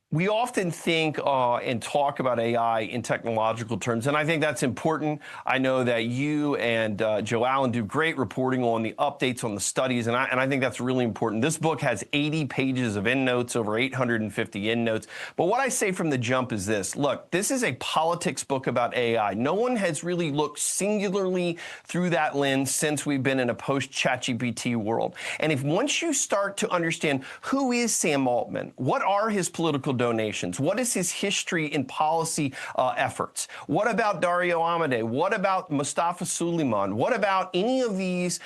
We often think and talk about AI in technological terms, and I think that's important. I know that you and Joe Allen do great reporting on the updates on the studies, and I think that's really important. This book has 80 pages of endnotes, over 850 endnotes. But what I say from the jump is this. Look, this is a politics book about AI. No one has really looked singularly through that lens since we've been in a post-ChatGPT world. And if once you start to understand who is Sam Altman, what are his political donations? What is his history in policy efforts? What about Dario Amodei? What about Mustafa Suleyman? What about any of these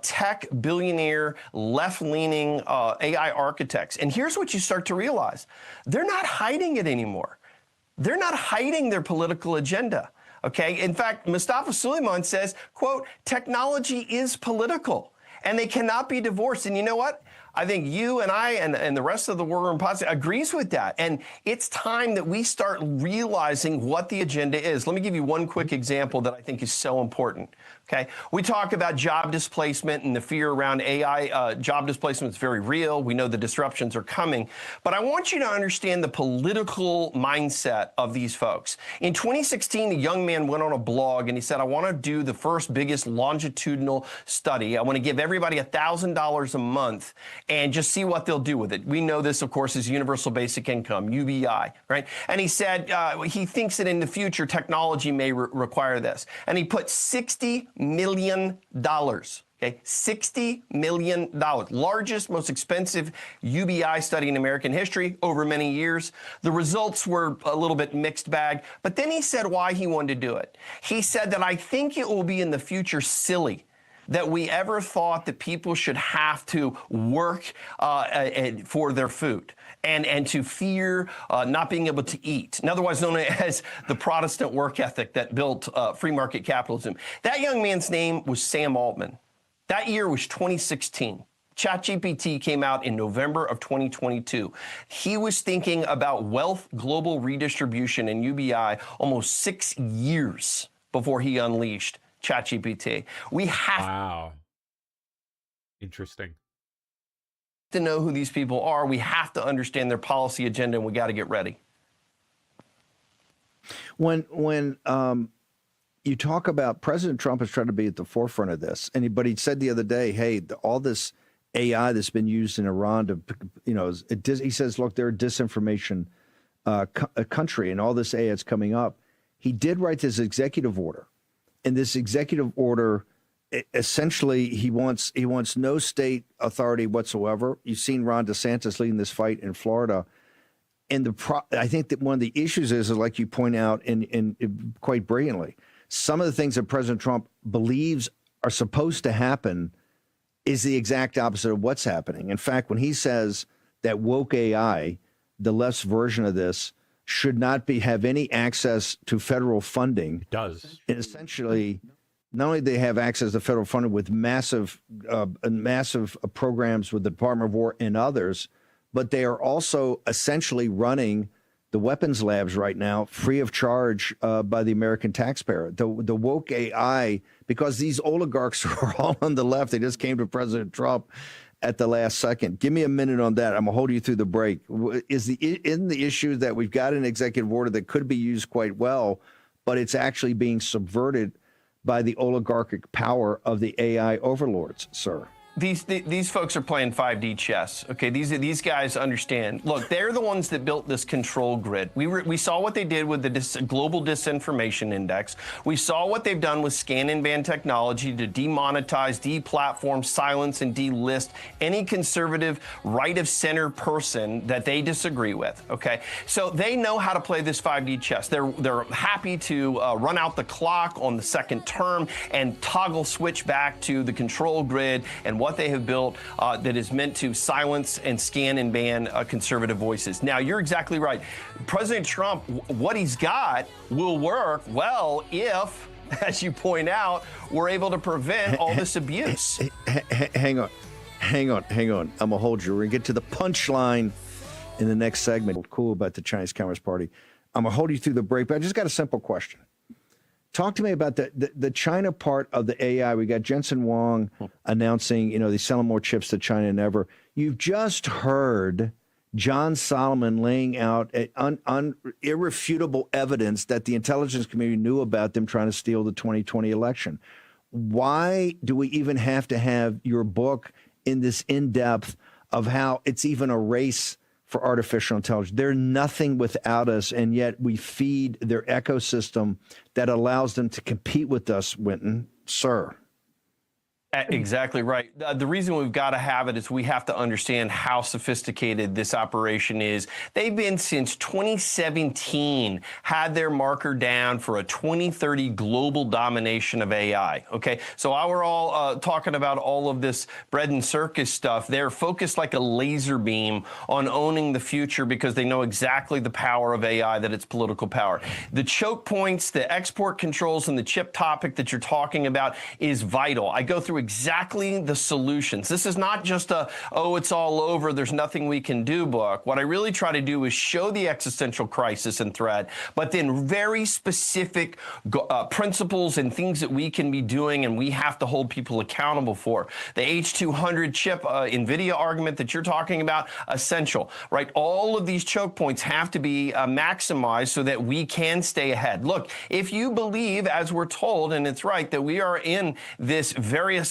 tech billionaire left-leaning AI architects? And here's what you start to realize. They're not hiding it anymore. They're not hiding their political agenda. Okay. In fact, Mustafa Suleyman says, quote, technology is political and they cannot be divorced. And you know what? I think you and I and the rest of the War Room Posse agrees with that. And it's time that we start realizing what the agenda is. Let me give you one quick example that I think is so important. Okay, we talk about job displacement and the fear around AI. Job displacement is very real. We know the disruptions are coming. But I want you to understand the political mindset of these folks. In 2016, a young man went on a blog and he said, I want to do the first biggest longitudinal study. I want to give everybody $1,000 a month and just see what they'll do with it. We know this, of course, is Universal Basic Income, UBI, right? And he said he thinks that in the future, technology may require this. And he put $60 million. Okay, $60 million. Largest, most expensive UBI study in American history over many years. The results were a little bit mixed bag, but then he said why he wanted to do it. He said that I think it will be in the future silly that we ever thought that people should have to work for their food and to fear not being able to eat, and otherwise known as the Protestant work ethic that built free market capitalism. That young man's name was Sam Altman. That year was 2016. ChatGPT came out in November of 2022. He was thinking about wealth global redistribution and UBI almost 6 years before he unleashed ChatGPT. We have wow. Interesting. to know who these people are. We have to understand their policy agenda, and we got to get ready. When you talk about President Trump is trying to be at the forefront of this, but he said the other day, hey, all this AI that's been used in Iran to, he says, look, they're a disinformation country, and all this AI that's coming up. He did write this executive order. And this executive order, essentially, he wants no state authority whatsoever. You've seen Ron DeSantis leading this fight in Florida. And I think that one of the issues is like you point out in quite brilliantly, some of the things that President Trump believes are supposed to happen is the exact opposite of what's happening. In fact, when he says that woke AI, the left's version of this, should not have any access to federal funding. It does. And essentially, not only do they have access to federal funding with massive programs with the Department of War and others, but they are also essentially running the weapons labs right now free of charge by the American taxpayer. The woke AI, because these oligarchs are all on the left, they just came to President Trump at the last second. Give me a minute on that. I'm gonna hold you through the break. In the issue that we've got an executive order that could be used quite well, but it's actually being subverted by the oligarchic power of the AI overlords, sir. These folks are playing 5D chess. Okay, these guys understand. Look, they're the ones that built this control grid. We saw what they did with the Global Disinformation Index. We saw what they've done with scan and ban technology to demonetize, deplatform, silence, and delist any conservative, right-of-center person that they disagree with. Okay, so they know how to play this 5D chess. They're happy to run out the clock on the second term and toggle switch back to the control grid and what they have built that is meant to silence and scan and ban conservative voices. Now, you're exactly right. President Trump, what he's got will work well if, as you point out, we're able to prevent all this abuse. Hang on. Hang on. I'm going to hold you. We're going to get to the punchline in the next segment. Cool about the Chinese Communist Party. I'm going to hold you through the break, but I just got a simple question. Talk to me about the China part of the AI. We got Jensen Huang announcing, they're selling more chips to China than ever. You've just heard John Solomon laying out irrefutable evidence that the intelligence community knew about them trying to steal the 2020 election. Why do we even have to have your book in this in-depth of how it's even a race for artificial intelligence? They're nothing without us, and yet we feed their ecosystem that allows them to compete with us, Winton, sir. Exactly right. The reason we've got to have it is we have to understand how sophisticated this operation is. They've been since 2017, had their marker down for a 2030 global domination of AI. Okay, so while we're all talking about all of this bread and circus stuff, they're focused like a laser beam on owning the future because they know exactly the power of AI, that it's political power. The choke points, the export controls, and the chip topic that you're talking about is vital. I go through exactly the solutions. This is not just it's all over, there's nothing we can do book. What I really try to do is show the existential crisis and threat, but then very specific principles and things that we can be doing and we have to hold people accountable for. The H200 chip NVIDIA argument that you're talking about, essential, right? All of these choke points have to be maximized so that we can stay ahead. Look, if you believe, as we're told, and it's right, that we are in this very essential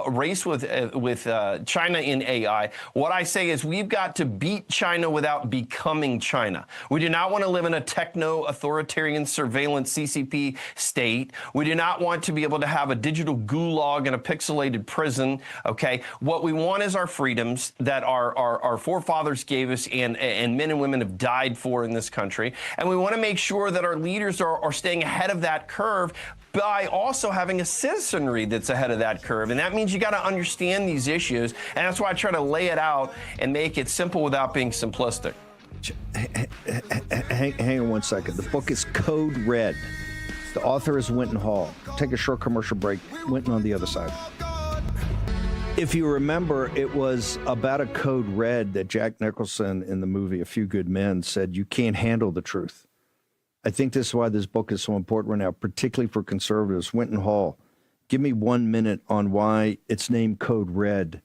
race with China in AI, what I say is we've got to beat China without becoming China. We do not want to live in a techno-authoritarian surveillance CCP state. We do not want to be able to have a digital gulag in a pixelated prison, okay? What we want is our freedoms that our forefathers gave us and men and women have died for in this country. And we want to make sure that our leaders are staying ahead of that curve by also having a citizenry that's ahead of that curve. And that means you got to understand these issues. And that's why I try to lay it out and make it simple without being simplistic. Hang on one second. The book is Code Red. The author is Winton Hall. Take a short commercial break. Winton on the other side. If you remember, it was about a code red that Jack Nicholson in the movie A Few Good Men said, you can't handle the truth. I think this is why this book is so important right now, particularly for conservatives. Winton Hall, give me 1 minute on why it's named Code Red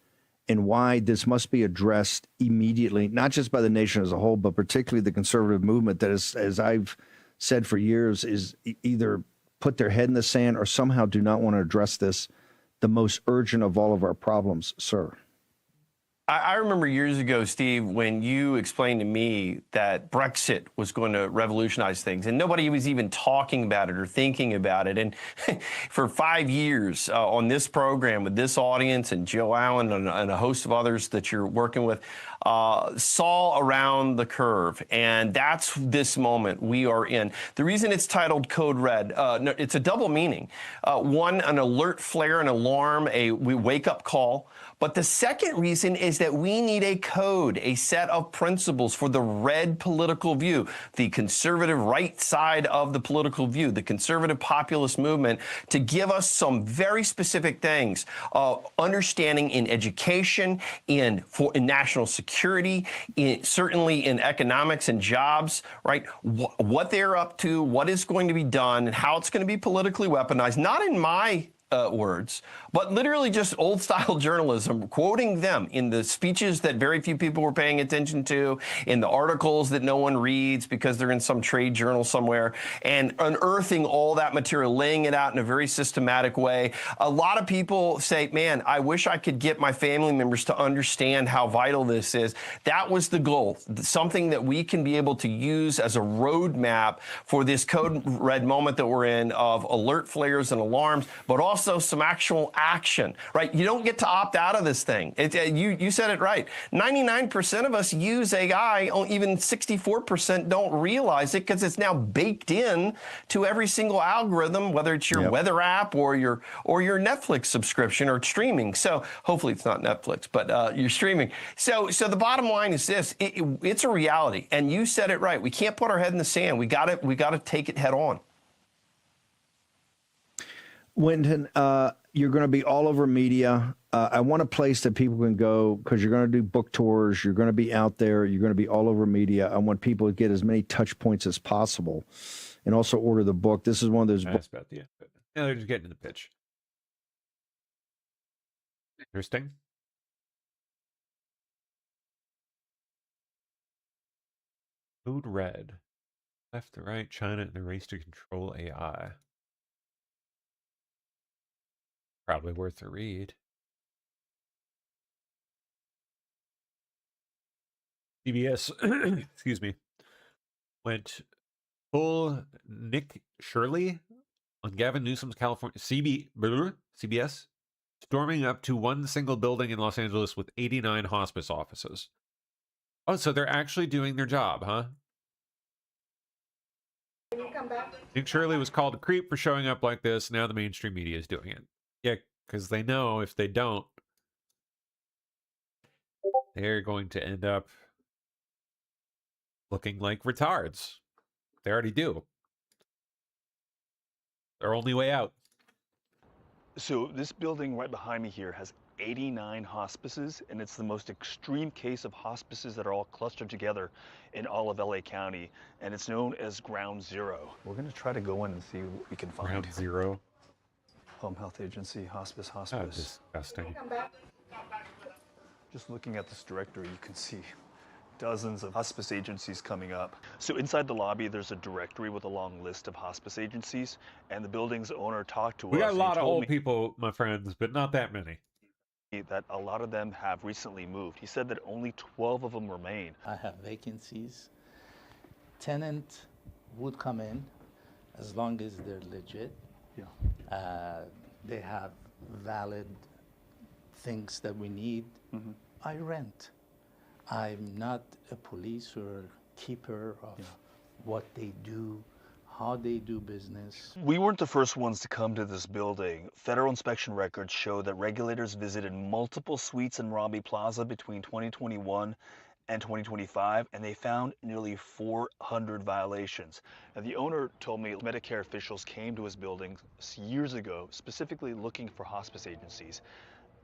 and why this must be addressed immediately, not just by the nation as a whole, but particularly the conservative movement that is, as I've said for years, is either put their head in the sand or somehow do not want to address this, the most urgent of all of our problems, sir. I remember years ago, Steve, when you explained to me that Brexit was going to revolutionize things, and nobody was even talking about it or thinking about it. And for 5 years on this program with this audience and Joe Allen and a host of others that you're working with, saw around the curve. And that's this moment we are in. The reason it's titled Code Red, it's a double meaning. One, an alert flare, an alarm, a wake-up call. But the second reason is that we need a code, a set of principles for the red political view, the conservative right side of the political view, the conservative populist movement, to give us some very specific things, understanding in education, in national security, certainly in economics and jobs, right? What they're up to, what is going to be done, and how it's going to be politically weaponized, not in my words, but literally just old style journalism, quoting them in the speeches that very few people were paying attention to, in the articles that no one reads because they're in some trade journal somewhere, and unearthing all that material, laying it out in a very systematic way. A lot of people say, man, I wish I could get my family members to understand how vital this is. That was the goal, something that we can be able to use as a roadmap for this code red moment that we're in of alert flares and alarms, but also some actual action, right? You don't get to opt out of this thing. You said it right. 99% of us use AI, even 64% don't realize it because it's now baked in to every single algorithm, whether it's your weather app or your Netflix subscription or streaming. So hopefully it's not Netflix, but you're streaming. So the bottom line is this, it's a reality. And you said it right. We can't put our head in the sand. We got to take it head on. Winton, you're going to be all over media. I want a place that people can go because you're going to do book tours. You're going to be out there. You're going to be all over media. I want people to get as many touch points as possible and also order the book. This is one of those That's about the end. Yeah, they're just getting to the pitch. Interesting. Code Red. Left to right, China in the race to control AI. Probably worth a read. CBS, excuse me, went full Nick Shirley on Gavin Newsom's California CBS, storming up to one single building in Los Angeles with 89 hospice offices. Oh, so they're actually doing their job, huh? Nick Shirley was called a creep for showing up like this. Now the mainstream media is doing it. Yeah, because they know if they don't, they're going to end up looking like retards. They already do. Their only way out. So this building right behind me here has 89 hospices, and it's the most extreme case of hospices that are all clustered together in all of LA County, and it's known as Ground Zero. We're going to try to go in and see what we can find. Ground Zero. Home Health Agency, hospice. Oh, disgusting. Just looking at this directory, you can see dozens of hospice agencies coming up. So inside the lobby, there's a directory with a long list of hospice agencies, and the building's owner talked to us. We got a and lot he of told old me people, my friends, but not that many. that a lot of them have recently moved. He said that only 12 of them remain. I have vacancies. Tenant would come in as long as they're legit. Yeah. They have valid things that we need. Mm-hmm. I rent. I'm not a police or keeper of what they do, how they do business. We weren't the first ones to come to this building. Federal inspection records show that regulators visited multiple suites in Robbie Plaza between 2021 and 2025, and they found nearly 400 violations. Now, the owner told me Medicare officials came to his building years ago, specifically looking for hospice agencies.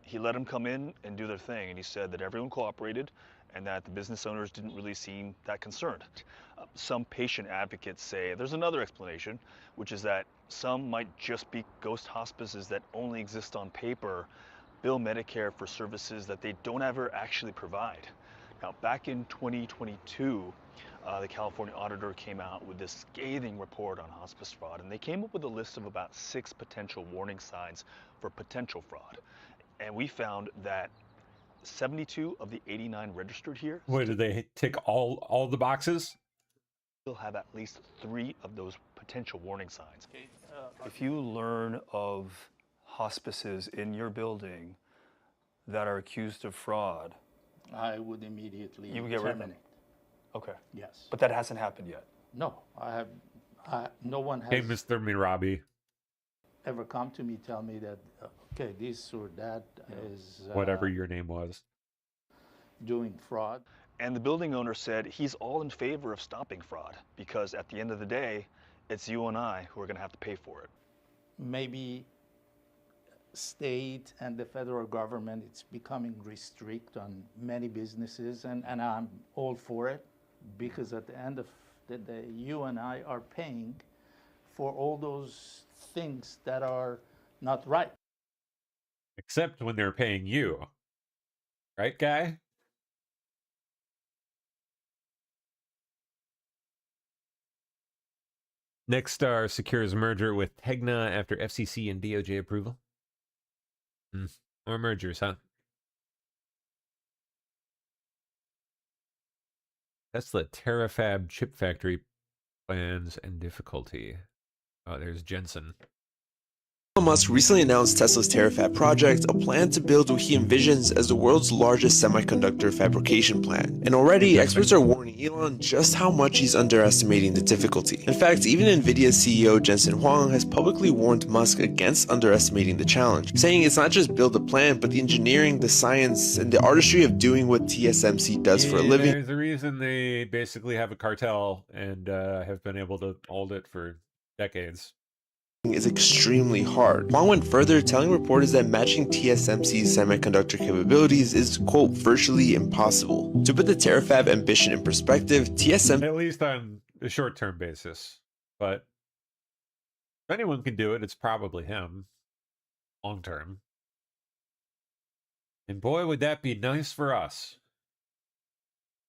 He let them come in and do their thing, and he said that everyone cooperated and that the business owners didn't really seem that concerned. Some patient advocates say there's another explanation, which is that some might just be ghost hospices that only exist on paper, bill Medicare for services that they don't ever actually provide. Now, back in 2022, the California auditor came out with this scathing report on hospice fraud, and they came up with a list of about 6 potential warning signs for potential fraud. And we found that 72 of the 89 registered here. Wait, did they tick all the boxes? Still have at least 3 of those potential warning signs. If you learn of hospices in your building that are accused of fraud, I would immediately you would get rid of them. terminate. Okay. Yes. But that hasn't happened yet. No, no one has Hey, Mr. Mirabi. ever come to me, tell me that, okay, this or that is Whatever your name was. doing fraud. And the building owner said he's all in favor of stopping fraud because at the end of the day, it's you and I who are going to have to pay for it. Maybe state and the federal government, it's becoming restrict on many businesses, and I'm all for it because at the end of the day, you and I are paying for all those things that are not right. Except when they're paying you. Right, guy? Nexstar secures merger with Tegna after FCC and DOJ approval. More mergers, huh? Tesla Terafab chip factory plans and difficulty. Oh, there's Jensen. Elon Musk recently announced Tesla's Terafab project, a plan to build what he envisions as the world's largest semiconductor fabrication plant. And already, experts are warning Elon just how much he's underestimating the difficulty. In fact, even NVIDIA CEO Jensen Huang has publicly warned Musk against underestimating the challenge, saying it's not just build a plant, but the engineering, the science, and the artistry of doing what TSMC does for a living. There's a reason they basically have a cartel and have been able to hold it for decades. is extremely hard. Huang went further, telling reporters that matching TSMC's semiconductor capabilities is, quote, virtually impossible. To put the Terafab ambition in perspective, TSMC, at least on a short-term basis, but if anyone can do it, it's probably him. Long-term. And boy, would that be nice for us.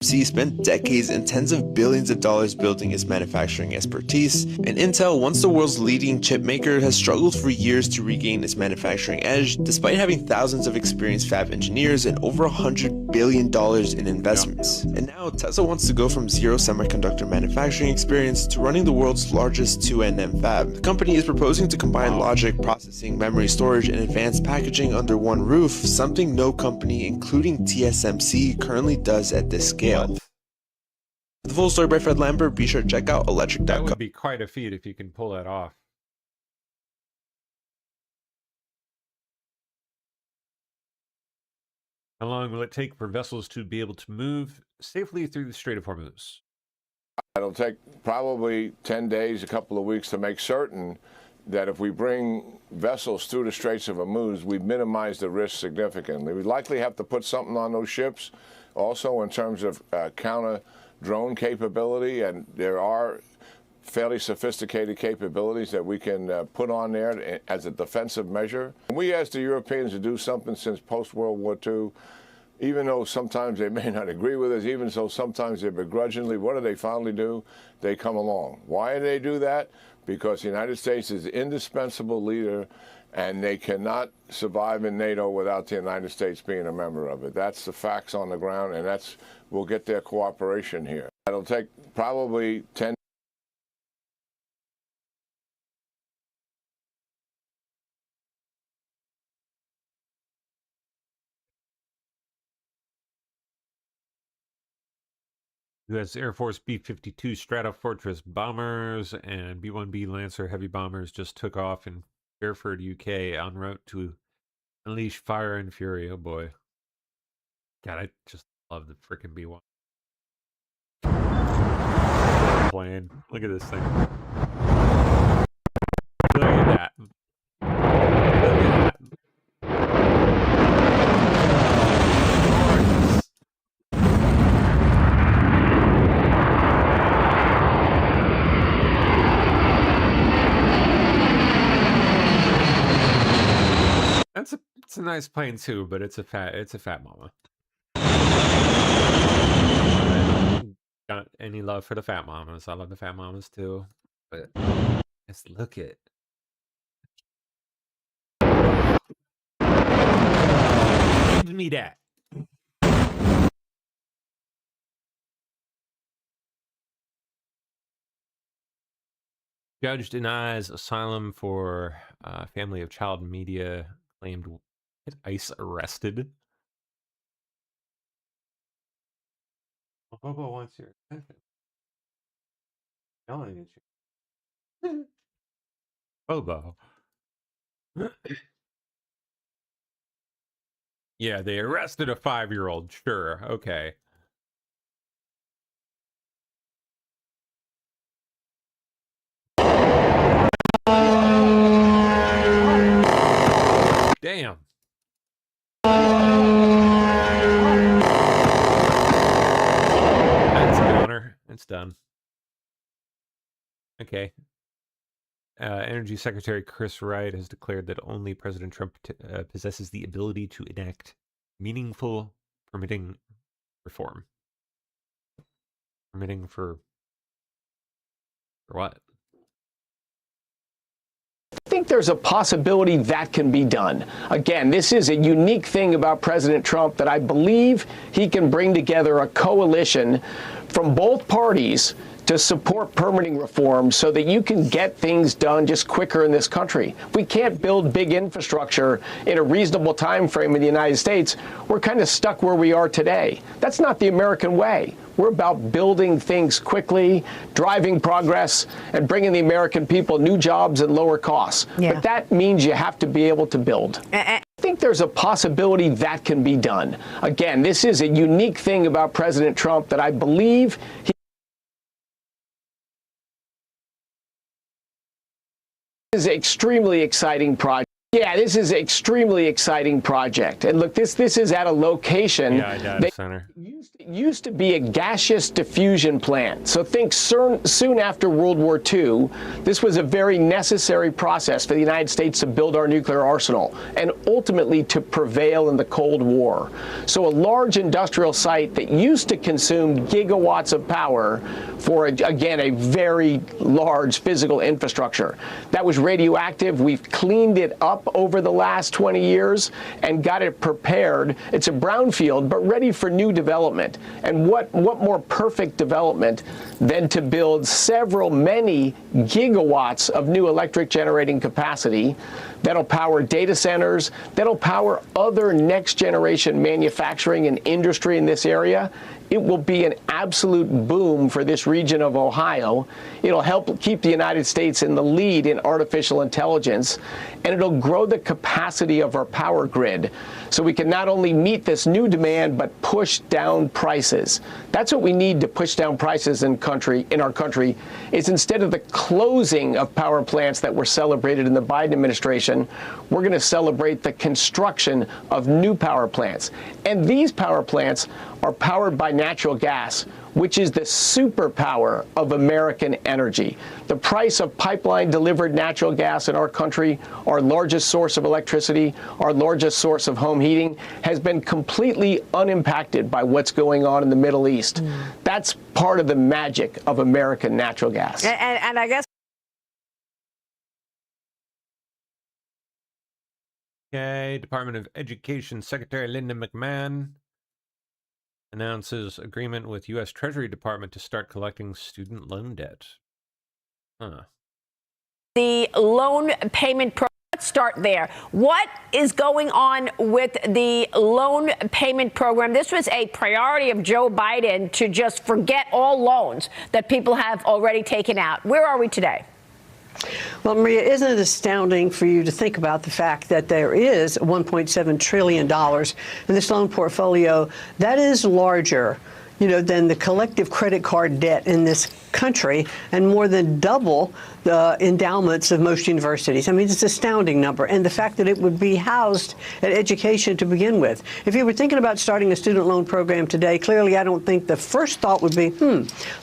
spent decades and tens of billions of dollars building its manufacturing expertise, and Intel, once the world's leading chip maker, has struggled for years to regain its manufacturing edge, despite having thousands of experienced fab engineers and over $100 billion in investments. And now Tesla wants to go from zero semiconductor manufacturing experience to running the world's largest 2nm fab. The company is proposing to combine logic, processing, memory storage, and advanced packaging under one roof, something no company, including TSMC, currently does at this scale. For the full story by Fred Lambert, be sure to check out electric.com. That would be quite a feat if you can pull that off. How long will it take for vessels to be able to move safely through the Strait of Hormuz? It'll take probably 10 days, a couple of weeks to make certain that if we bring vessels through the Straits of Hormuz, we minimize the risk significantly. We'd likely have to put something on those ships also in terms of counter drone capability, and there are fairly sophisticated capabilities that we can put on there as a defensive measure. We asked the Europeans to do something since post-World War II, even though sometimes they may not agree with us, even so sometimes they begrudgingly, what do they finally do? They come along. Why do they do that? Because the United States is an indispensable leader, and they cannot survive in NATO without the United States being a member of it. That's the facts on the ground, and we'll get their cooperation here. It'll take probably 10. U.S. Air Force B-52 Stratofortress bombers and B-1B Lancer heavy bombers just took off in Fairford, UK, en route to unleash fire and fury. Oh boy. God, I just love the frickin' B-1. Plane. Look at this thing. Look at that. Look at that. It's a nice plane too, but it's a fat mama. Got any love for the fat mamas? I love the fat mamas too, but just look at. Give me that. Judge denies asylum for family of child media claimed ICE arrested. Bobo wants your attention. Yelling at you. Bobo. Yeah, they arrested a 5-year-old. Sure, okay. Damn. That's an honor. It's done. Okay. Energy Secretary Chris Wright has declared that only President Trump possesses the ability to enact meaningful permitting reform. Permitting for what? I think there's a possibility that can be done. Again, this is a unique thing about President Trump that I believe he can bring together a coalition from both parties to support permitting reform so that you can get things done just quicker in this country. If we can't build big infrastructure in a reasonable time frame in the United States, we're kind of stuck where we are today. That's not the American way. We're about building things quickly, driving progress, and bringing the American people new jobs and lower costs. Yeah. But that means you have to be able to build. I think there's a possibility that can be done. Again, this is a unique thing about President Trump that I believe he This is an extremely exciting project. Yeah, this is an extremely exciting project. And look, this is at a location data center. used to be a gaseous diffusion plant. So think soon after World War II, this was a very necessary process for the United States to build our nuclear arsenal and ultimately to prevail in the Cold War. So a large industrial site that used to consume gigawatts of power for, again, a very large physical infrastructure. That was radioactive. We've cleaned it up over the last 20 years and got it prepared. It's a brownfield, but ready for new development. And what more perfect development than to build many gigawatts of new electric generating capacity that'll power data centers, that'll power other next generation manufacturing and industry in this area. It will be an absolute boom for this region of Ohio. It'll help keep the United States in the lead in artificial intelligence, and it'll grow the capacity of our power grid so we can not only meet this new demand, but push down prices. That's what we need to push down prices in our country, is instead of the closing of power plants that were celebrated in the Biden administration, we're going to celebrate the construction of new power plants. And these power plants are powered by natural gas, which is the superpower of American energy. The price of pipeline-delivered natural gas in our country, our largest source of electricity, our largest source of home heating, has been completely unimpacted by what's going on in the Middle East. That's part of the magic of American natural gas. And I guess. Okay, Department of Education Secretary Linda McMahon announces agreement with U.S. Treasury Department to start collecting student loan debt. The loan payment program. Let's start there. What is going on with the loan payment program? This was a priority of Joe Biden to just forget all loans that people have already taken out. Where are we today? Well, Maria, isn't it astounding for you to think about the fact that there is $1.7 trillion in this loan portfolio that is larger, than the collective credit card debt in this country and more than double the endowments of most universities. I mean, it's an astounding number. And the fact that it would be housed at education to begin with. If you were thinking about starting a student loan program today, clearly I don't think the first thought would be,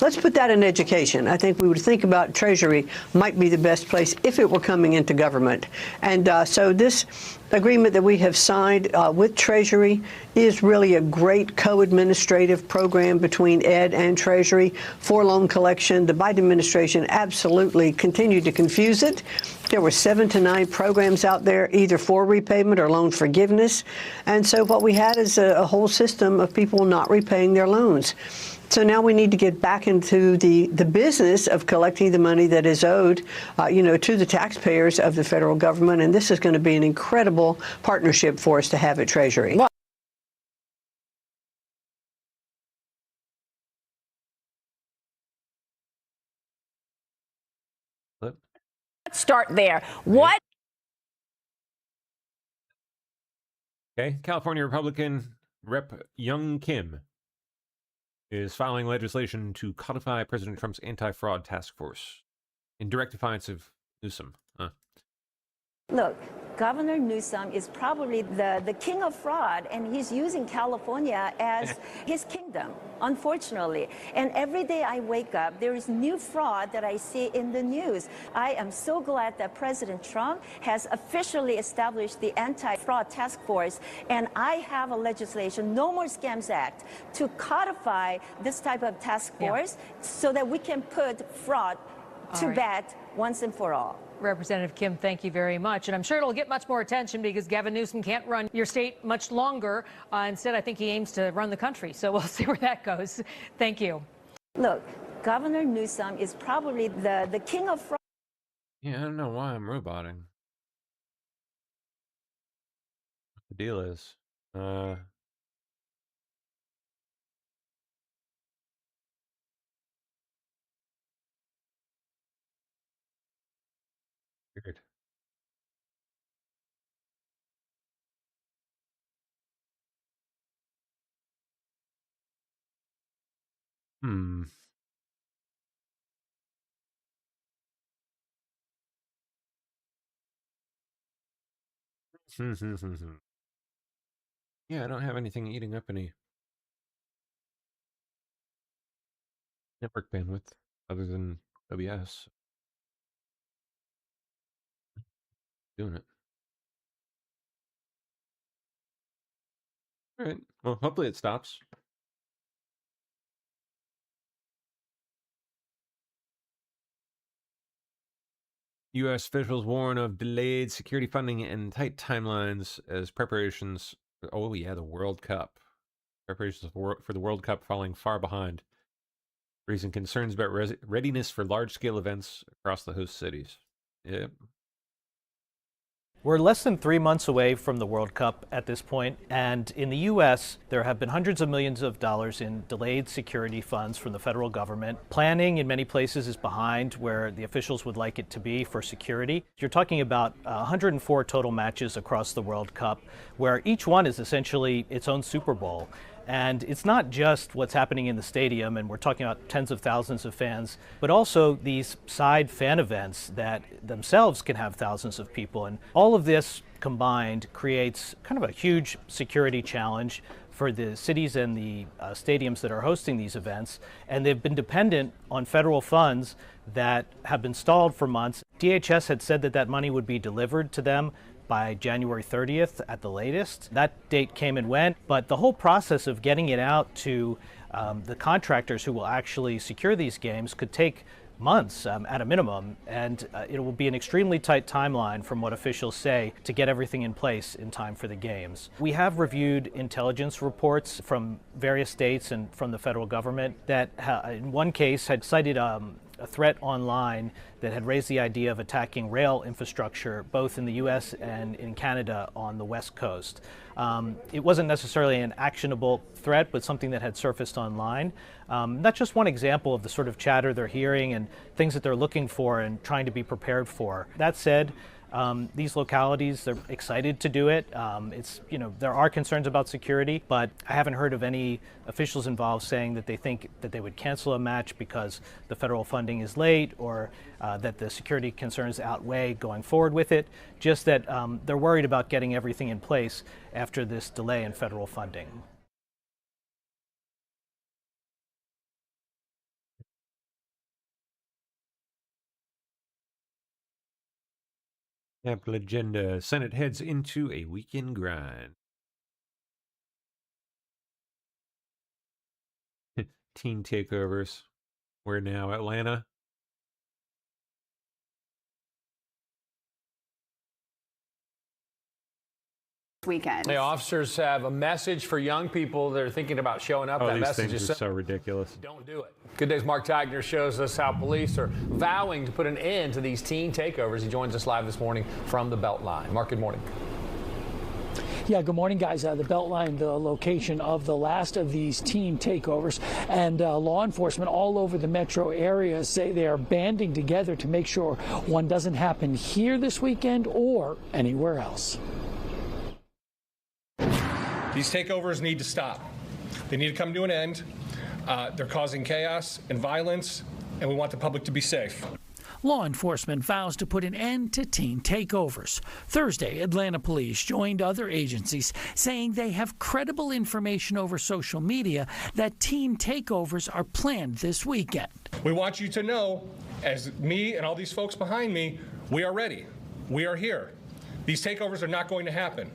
let's put that in education. I think we would think about Treasury might be the best place if it were coming into government. And so this agreement that we have signed with Treasury is really a great co-administrative program between Ed and Treasury for loan collection. The Biden administration absolutely continued to confuse it. There were 7 to 9 programs out there, either for repayment or loan forgiveness. And so what we had is a whole system of people not repaying their loans. So now we need to get back into the business of collecting the money that is owed, to the taxpayers of the federal government. And this is going to be an incredible partnership for us to have at Treasury. Let's start there. What? Okay, California Republican Rep. Young Kim is filing legislation to codify President Trump's anti-fraud task force in direct defiance of Newsom. Look, Governor Newsom is probably the king of fraud, and he's using California as his kingdom, unfortunately. And every day I wake up, there is new fraud that I see in the news. I am so glad that President Trump has officially established the anti-fraud task force, and I have a legislation, No More Scams Act, to codify this type of task force so that we can put fraud to bed once and for all. Representative Kim, thank you very much. And I'm sure it'll get much more attention because Gavin Newsom can't run your state much longer. Instead, I think he aims to run the country. So we'll see where that goes. Thank you. Look, Governor Newsom is probably the king of fraud. Yeah, I don't know why I'm roboting. What the deal is. Weird. Yeah, I don't have anything eating up any network bandwidth other than OBS. Doing it. All right. Well, hopefully it stops. U.S. officials warn of delayed security funding and tight timelines as preparations. Oh, yeah, the World Cup. Preparations for the World Cup falling far behind, raising concerns about readiness for large-scale events across the host cities. Yep. We're less than 3 months away from the World Cup at this point, and in the U.S., there have been hundreds of millions of dollars in delayed security funds from the federal government. Planning in many places is behind where the officials would like it to be for security. You're talking about 104 total matches across the World Cup, where each one is essentially its own Super Bowl. And it's not just what's happening in the stadium, and we're talking about tens of thousands of fans, but also these side fan events that themselves can have thousands of people. And all of this combined creates kind of a huge security challenge for the cities and the stadiums that are hosting these events. And they've been dependent on federal funds that have been stalled for months. DHS had said that that money would be delivered to them by January 30th at the latest. That date came and went, but the whole process of getting it out to the contractors who will actually secure these games could take months at a minimum, and it will be an extremely tight timeline from what officials say to get everything in place in time for the games. We have reviewed intelligence reports from various states and from the federal government that in one case had cited a threat online that had raised the idea of attacking rail infrastructure both in the U.S. and in Canada on the West Coast. It wasn't necessarily an actionable threat, but something that had surfaced online. That's just one example of the sort of chatter they're hearing and things that they're looking for and trying to be prepared for. That said, these localities, they're excited to do it. There are concerns about security, but I haven't heard of any officials involved saying that they think that they would cancel a match because the federal funding is late or that the security concerns outweigh going forward with it. Just that they're worried about getting everything in place after this delay in federal funding. Ample agenda. Senate heads into a weekend grind. Teen takeovers. Where now? Atlanta? Weekend. The officers have a message for young people that are thinking about showing up. Oh, that these message things is are so ridiculous. Don't do it. Good Day's Mark Tagner shows us how police are vowing to put an end to these teen takeovers. He joins us live this morning from the Beltline. Mark, good morning. Yeah, good morning, guys. The Beltline, the location of the last of these teen takeovers, and law enforcement all over the metro area say they are banding together to make sure one doesn't happen here this weekend or anywhere else. These takeovers need to stop. They need to come to an end. They're causing chaos and violence, and we want the public to be safe. Law enforcement vows to put an end to teen takeovers. Thursday, Atlanta police joined other agencies saying they have credible information over social media that teen takeovers are planned this weekend. We want you to know, as me and all these folks behind me, we are ready. We are here. These takeovers are not going to happen.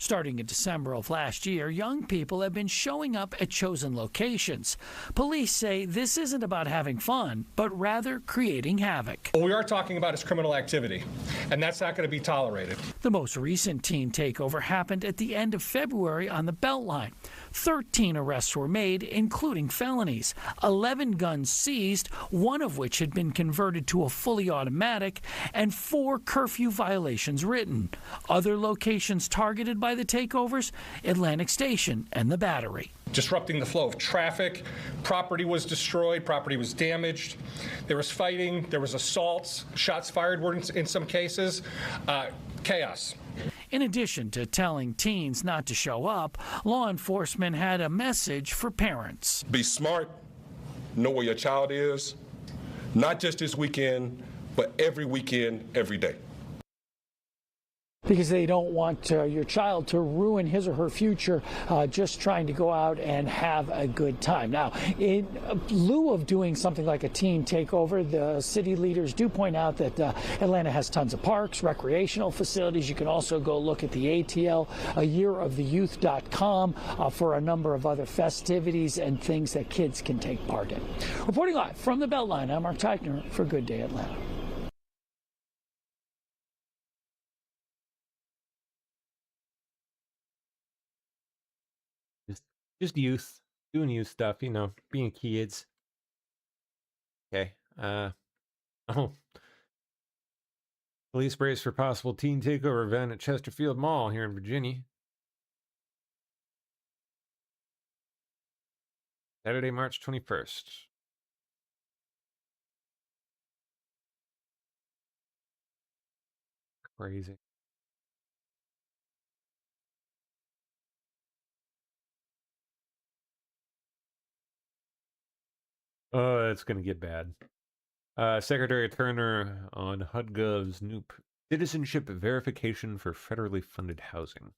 Starting in December of last year, young people have been showing up at chosen locations. Police say this isn't about having fun, but rather creating havoc. What we are talking about is criminal activity, and that's not going to be tolerated. The most recent teen takeover happened at the end of February on the Beltline. 13 arrests were made, including felonies. 11 guns seized, one of which had been converted to a fully automatic, and 4 curfew violations written. Other locations targeted by the takeovers, Atlantic Station and the Battery. Disrupting the flow of traffic, property was destroyed, property was damaged, there was fighting, there was assaults, shots fired were in some cases, chaos. In addition to telling teens not to show up, law enforcement had a message for parents. Be smart, know where your child is, not just this weekend, but every weekend, every day. because they don't want your child to ruin his or her future just trying to go out and have a good time. Now, in lieu of doing something like a teen takeover, the city leaders do point out that Atlanta has tons of parks, recreational facilities. You can also go look at the ATL, yearoftheyouth.com for a number of other festivities and things that kids can take part in. Reporting live from the Beltline, I'm Mark Teichner for Good Day Atlanta. Just youth, doing youth stuff, you know, being kids. Okay. Oh. Police brace for possible teen takeover event at Chesterfield Mall here in Virginia. Saturday, March 21st. Crazy. Oh, it's going to get bad. Secretary Turner on HUD-Gov's new citizenship verification for federally funded housing.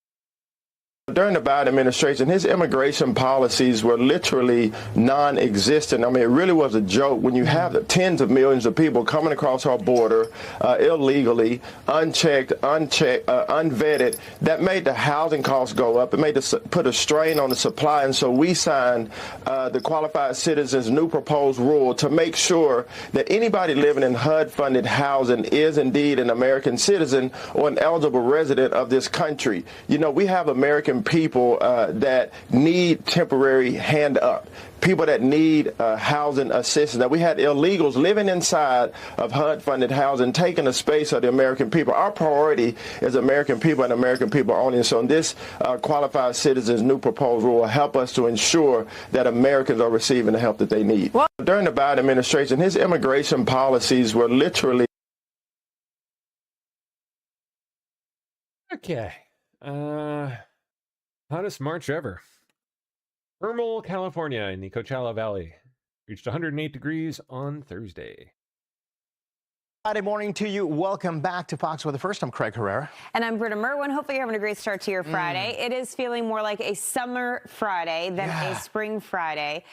During the Biden administration, his immigration policies were literally non-existent. I mean, it really was a joke when you have tens of millions of people coming across our border illegally, unchecked, unvetted. That made the housing costs go up. It made put a strain on the supply. And so we signed the Qualified Citizens New Proposed Rule to make sure that anybody living in HUD-funded housing is indeed an American citizen or an eligible resident of this country. You know, we have American people that need temporary hand up, people that need housing assistance. Now, we had illegals living inside of HUD-funded housing, taking the space of the American people. Our priority is American people and American people only. And so this Qualified Citizens New Proposed Rule will help us to ensure that Americans are receiving the help that they need. Well, during the Biden administration, his immigration policies were literally... Okay. Hottest March ever. Thermal, California in the Coachella Valley reached 108 degrees on Thursday. Friday morning to you. Welcome back to Fox Weather First. I'm Craig Herrera. And I'm Britta Merwin. Hopefully you're having a great start to your Friday. It is feeling more like a summer Friday than a spring Friday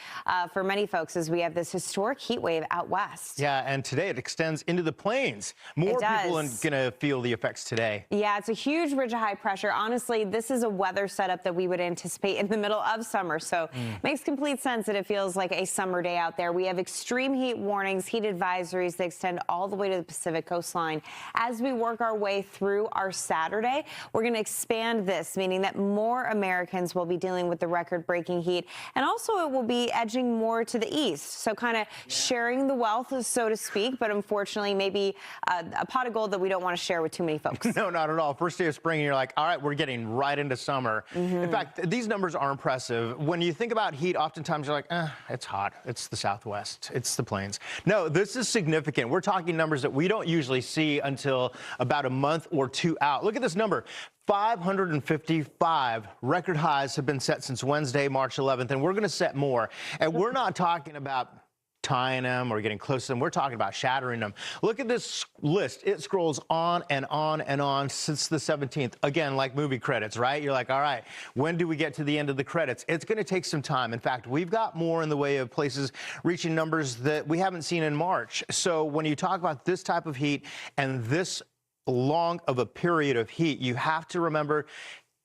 for many folks as we have this historic heat wave out west. Yeah, and today it extends into the plains. More people are going to feel the effects today. Yeah, it's a huge ridge of high pressure. Honestly, this is a weather setup that we would anticipate in the middle of summer. So it makes complete sense that it feels like a summer day out there. We have extreme heat warnings, heat advisories that extend all the way to the Pacific coastline. As we work our way through our Saturday, we're going to expand this, meaning that more Americans will be dealing with the record-breaking heat, and also it will be edging more to the east. So kind of sharing the wealth, so to speak, but unfortunately maybe a pot of gold that we don't want to share with too many folks. No, not at all. First day of spring, and you're like, all right, we're getting right into summer. In fact, these numbers are impressive. When you think about heat, oftentimes you're like, it's hot. It's the Southwest. It's the plains. No, this is significant. We're talking numbers that we don't usually see until about a month or two out. Look at this number. 555 record highs have been set since Wednesday, March 11th, and we're going to set more. And we're not talking about tying them or getting close to them. We're talking about shattering them. Look at this list. It scrolls on and on and on since the 17th. Again, like movie credits, right? You're like, all right, when do we get to the end of the credits? It's going to take some time. In fact, we've got more in the way of places reaching numbers that we haven't seen in March. So when you talk about this type of heat and this long of a period of heat, you have to remember,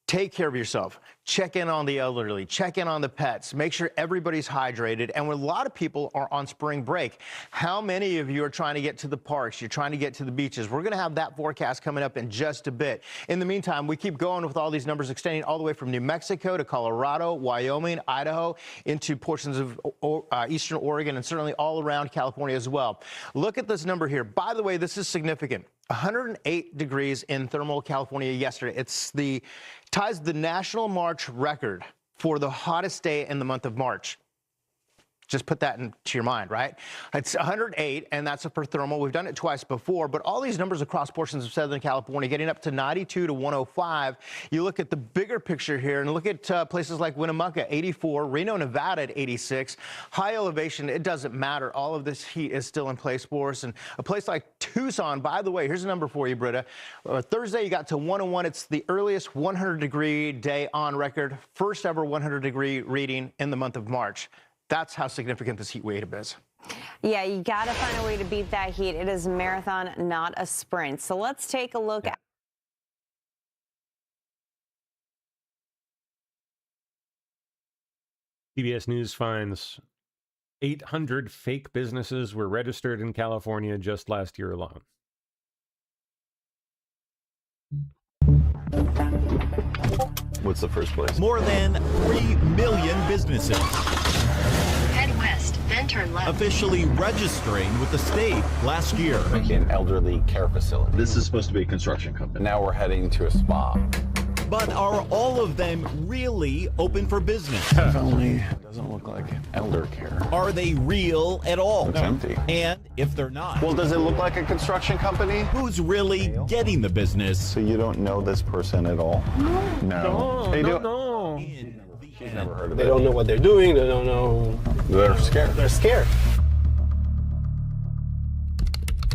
take care of yourself. Check in on the elderly. Check in on the pets. Make sure everybody's hydrated. And when a lot of people are on spring break, how many of you are trying to get to the parks? You're trying to get to the beaches. We're going to have that forecast coming up in just a bit. In the meantime, we keep going with all these numbers extending all the way from New Mexico to Colorado, Wyoming, Idaho, into portions of eastern Oregon, and certainly all around California as well. Look at this number here. By the way, this is significant. 108 degrees in thermal California yesterday. It's ties the national March record for the hottest day in the month of March. Just put that into your mind, right? It's 108, and that's a per thermal. We've done it twice before, but all these numbers across portions of Southern California getting up to 92 to 105. You look at the bigger picture here and look at places like Winnemucca, 84, Reno, Nevada at 86. High elevation, it doesn't matter. All of this heat is still in place for us. And a place like Tucson, by the way, here's a number for you, Britta. Thursday, you got to 101. It's the earliest 100-degree day on record. First ever 100-degree reading in the month of March. That's how significant this heat wave is. Yeah, you got to find a way to beat that heat. It is a marathon, not a sprint. So let's take a look at. CBS News finds 800 fake businesses were registered in California just last year alone. What's the first place? More than 3 million businesses Head west, then turn left. officially registering with the state last year. An elderly care facility. This is supposed to be a construction company. Now we're heading to a spa. But are all of them really open for business? Only doesn't look like elder care. Are they real at all? It's empty. And if they're not, Well, does it look like a construction company? who's really getting the business? So you don't know this person at all? No. They do. No. She's never heard of They it. don't know what they're doing. They don't know. They're scared. They're scared.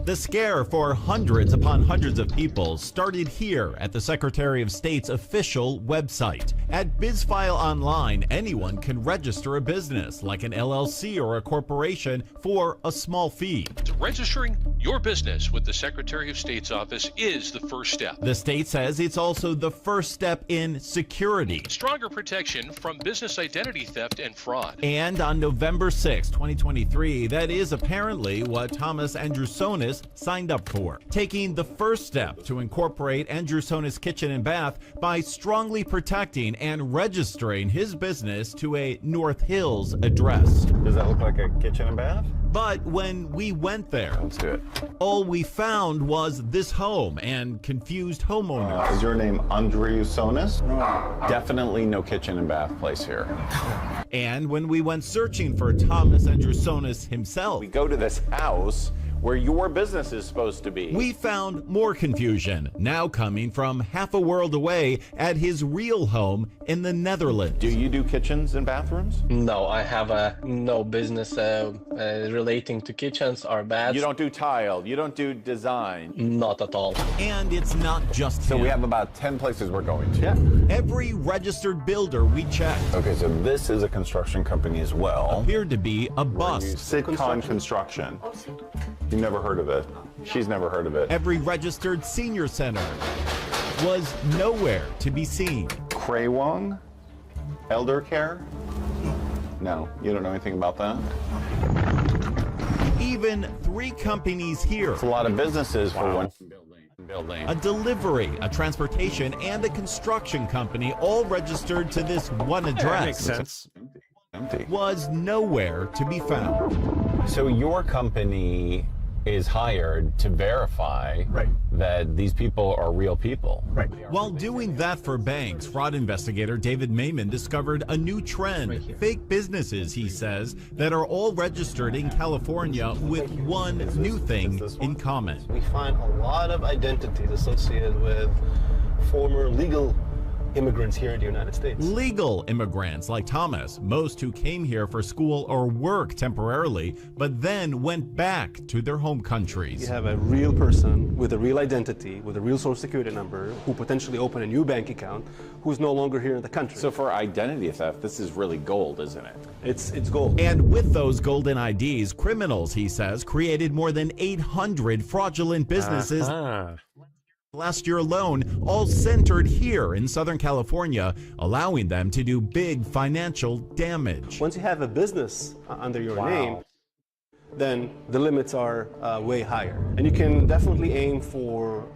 The scare for hundreds upon hundreds of people started here at the Secretary of State's official website. At BizFile Online, anyone can register a business, like an LLC or a corporation, for a small fee. Registering your business with the Secretary of State's office is the first step. The state says it's also the first step in security. Stronger protection from business identity theft and fraud. And on November 6, 2023, that is apparently what Thomas Andrusonis signed up for, taking the first step to incorporate Andrusonis Kitchen and Bath by strongly protecting and registering his business to a North Hills address. Does that look like a kitchen and bath? But when we went there, Let's do it. all we found was this home and confused homeowners. Is your name Andrusonis? Definitely no kitchen and bath place here. And when we went searching for Thomas Andrusonis himself, We go to this house where your business is supposed to be. we found more confusion, now coming from half a world away at his real home in the Netherlands. Do you do kitchens and bathrooms? No, I have no business relating to kitchens or baths. You don't do tile. You don't do design. Not at all. And it's not just So him. we have about 10 places we're going to. Yeah. Every registered builder we checked Okay, so this is a construction company as well. appeared to be a bust. Sitcon Construction. You've never heard of it. She's never heard of it. Every registered senior center was nowhere to be seen. Kraewong? Elder Care? No, you don't know anything about that? Even 3 companies here. It's a lot of businesses for one building. A delivery, a transportation, and a construction company all registered to this one address. That makes sense. Empty. Was nowhere to be found. So your company is hired to verify that these people are real people. Right. While doing that for banks, fraud investigator David Mayman discovered a new trend. Fake businesses, he says, that are all registered in California with one new thing in common. We find a lot of identities associated with former legal immigrants here in the United States. Legal immigrants like Thomas, most who came here for school or work temporarily, but then went back to their home countries. You have a real person with a real identity, with a real social security number, who potentially opened a new bank account, who's no longer here in the country. So for identity theft, this is really gold, isn't it? It's gold. And with those golden IDs, criminals, he says, created more than 800 fraudulent businesses last year alone, all centered here in Southern California, allowing them to do big financial damage. Once you have a business under your name, then the limits are way higher. And you can definitely aim for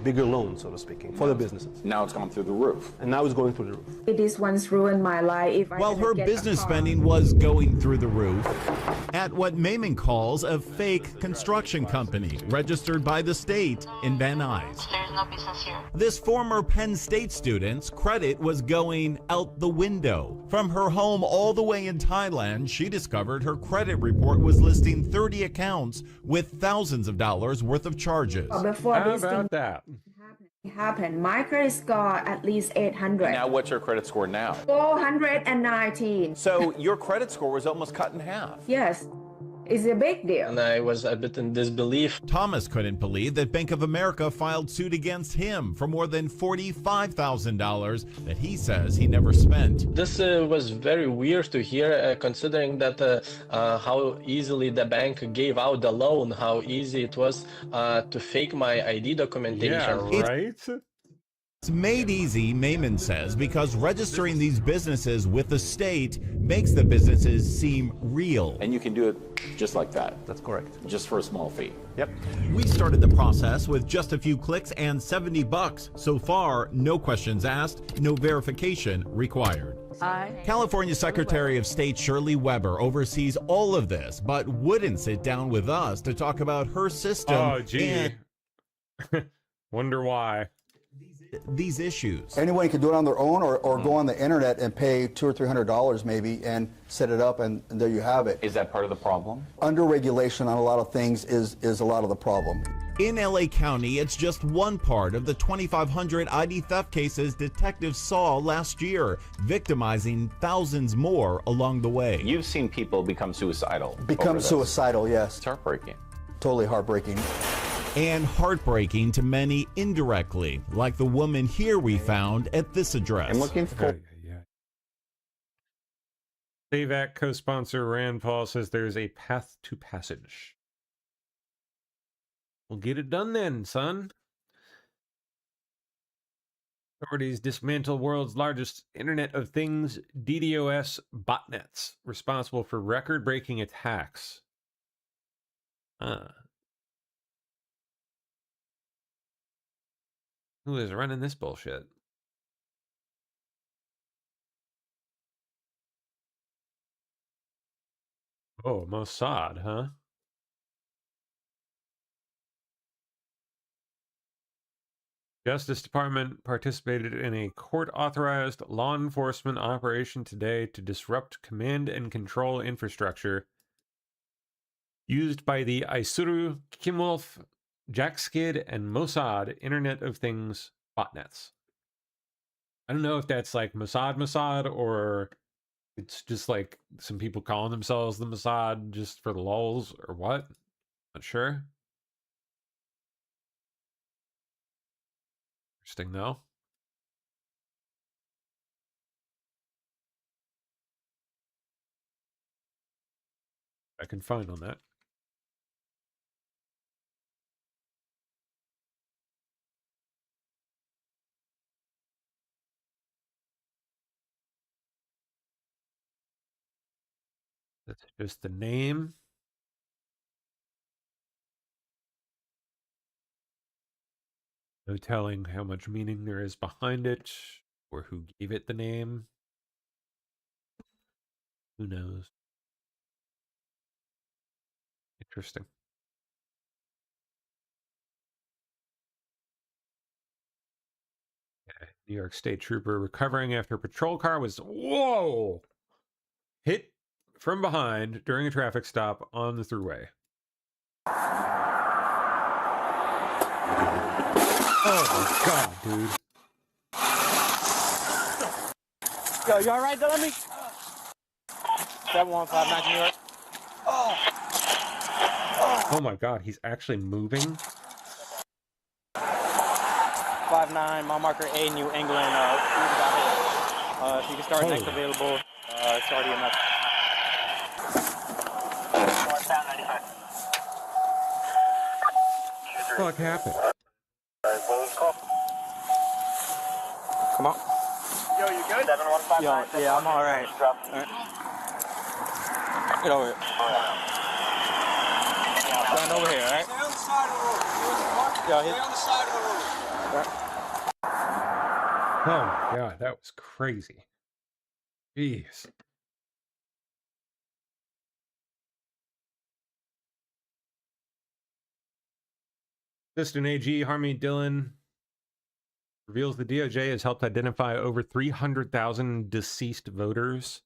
bigger loans, so to speak, for the businesses. Now it's gone through the roof. And now it's going through the roof. This one's ruined my life. While her business spending was going through the roof, at what Mayman calls a fake construction company registered by the state in Van Nuys. There's no business here. This former Penn State student's credit was going out the window. From her home all the way in Thailand, she discovered her credit report was listing 30 accounts with thousands of dollars worth of charges. Before How this about thing that? happened, my credit score at least 800. Now, what's your credit score now? 419. So your credit score was almost cut in half. Yes, it's a big deal. And I was a bit in disbelief. Thomas couldn't believe that Bank of America filed suit against him for more than $45,000 that he says he never spent. This was very weird to hear, considering that how easily the bank gave out the loan, how easy it was to fake my ID documentation. Yeah, right? It's made easy, Mayman says, because registering these businesses with the state makes the businesses seem real. And you can do it just like that. That's correct. Just for a small fee. Yep. We started the process with just a few clicks and $70. So far, no questions asked, no verification required. California Secretary of State Shirley Weber oversees all of this, but wouldn't sit down with us to talk about her system. Oh, gee. And Wonder why. these issues. Anyone can do it on their own or go on the internet and pay $200 or $300 maybe and set it up, and there you have it. Is that part of the problem? Under regulation on a lot of things is a lot of the problem. In LA County, it's just one part of the 2,500 ID theft cases detectives saw last year, victimizing thousands more along the way. You've seen people become suicidal. Become suicidal, yes. It's heartbreaking. Totally heartbreaking. And heartbreaking to many indirectly, like the woman here we found at this address. I'm looking for... Save Act co-sponsor Rand Paul says there's a path to passage. We'll get it done then, son. Authorities dismantle world's largest Internet of Things DDoS botnets, responsible for record-breaking attacks. Who is running this bullshit? Oh, Mossad, huh? Justice Department participated in a court-authorized law enforcement operation today to disrupt command and control infrastructure used by the Isuru, Kimwolf, Jackskid, and Mossad Internet of Things botnets. I don't know if that's like Mossad, or it's just like some people calling themselves the Mossad just for the lulz, or what. Not sure. Interesting, though. I can find on that. That's just the name. No telling how much meaning there is behind it, or who gave it the name. Who knows? Interesting. Okay. New York State trooper recovering after patrol car was, whoa, hit from behind during a traffic stop on the thruway. Oh my god, dude. Yo, you alright, Delaney? 7159 New York. Oh my god, he's actually moving? 59, mile marker A, New England. If you can start next available, it's already enough. What the fuck happened? Come on. Yo, you good? Yo, yeah, I'm alright. Get over here. Stand over here, alright? Stay on the side of the road. Yo, Stay on the side of the road. Oh my god, that was crazy. Jeez. Assistant AG Harmy Dillon reveals the DOJ has helped identify over 300,000 deceased voters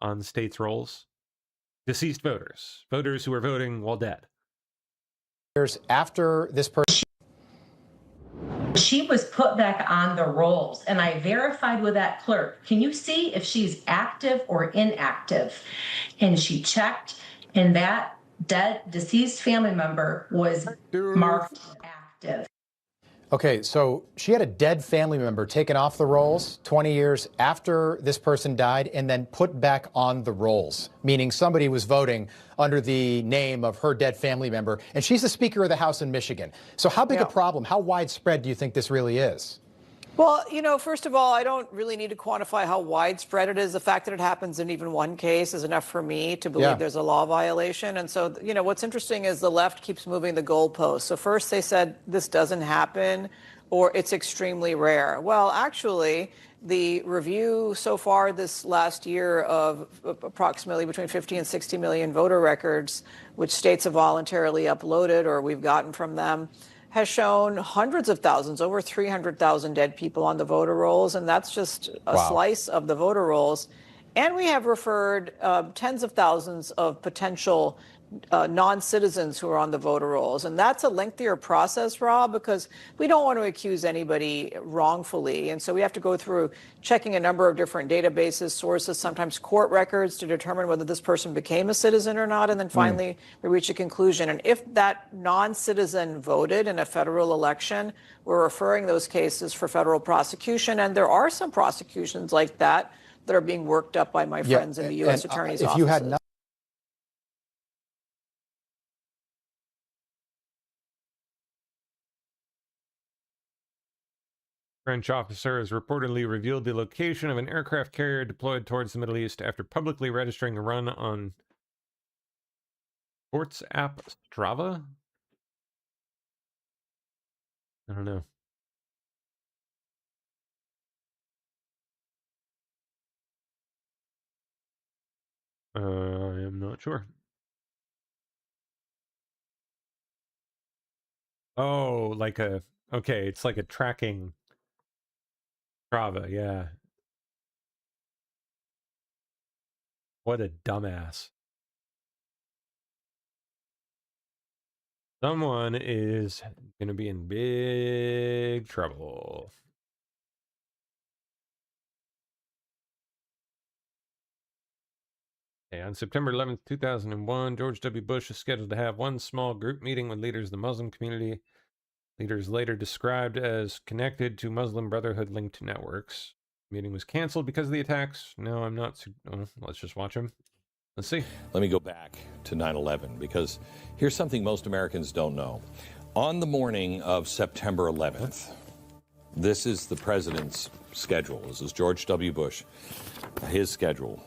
on states' rolls. Deceased voters. Voters who are voting while dead. After this person. She was put back on the rolls, and I verified with that clerk. Can you see if she's active or inactive? And she checked, and that deceased family member was marked active. Okay, so she had a dead family member taken off the rolls 20 years after this person died and then put back on the rolls, meaning somebody was voting under the name of her dead family member, and she's the Speaker of the House in Michigan. So how big a problem, how widespread do you think this really is? Well, you know, first of all, I don't really need to quantify how widespread it is. The fact that it happens in even one case is enough for me to believe there's a law violation. And so, you know, what's interesting is the left keeps moving the goalposts. So first they said this doesn't happen or it's extremely rare. Well, actually, the review so far this last year of approximately between 50 and 60 million voter records, which states have voluntarily uploaded or we've gotten from them, has shown hundreds of thousands, over 300,000 dead people on the voter rolls, and that's just a slice of the voter rolls. And we have referred tens of thousands of potential non-citizens who are on the voter rolls. And that's a lengthier process, Rob, because we don't want to accuse anybody wrongfully. And so we have to go through checking a number of different databases, sources, sometimes court records to determine whether this person became a citizen or not. And then finally, we reach a conclusion. And if that non-citizen voted in a federal election, we're referring those cases for federal prosecution. And there are some prosecutions like that that are being worked up by my friends in the U.S. Attorney's office. If you had not French officer has reportedly revealed the location of an aircraft carrier deployed towards the Middle East after publicly registering a run on sports app Strava? I don't know. I am not sure. Oh, like a... Okay, it's like a tracking... Strava, yeah. What a dumbass. Someone is going to be in big trouble. Okay, on September 11th, 2001, George W. Bush is scheduled to have one small group meeting with leaders of the Muslim community. Leaders later described as connected to Muslim Brotherhood-linked networks. The meeting was canceled because of the attacks. No, I'm not... Oh, let's just watch them. Let's see. Let me go back to 9/11, because here's something most Americans don't know. On the morning of September 11th, this is the president's schedule. This is George W. Bush, his schedule.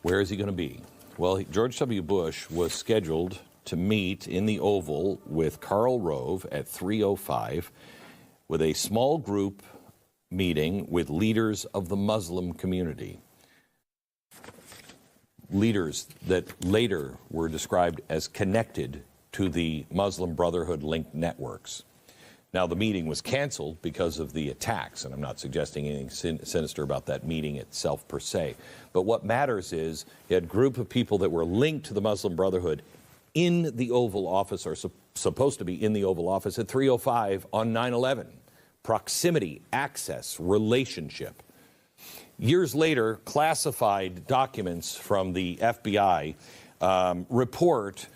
Where is he going to be? Well, George W. Bush was scheduled to meet in the Oval with Karl Rove at 3:05 with a small group meeting with leaders of the Muslim community. Leaders that later were described as connected to the Muslim Brotherhood-linked networks. Now, the meeting was canceled because of the attacks, and I'm not suggesting anything sinister about that meeting itself per se. But what matters is you had a group of people that were linked to the Muslim Brotherhood in the Oval Office, or supposed to be in the Oval Office at 3:05 on 9/11. Proximity, access, relationship. Years later, classified documents from the FBI report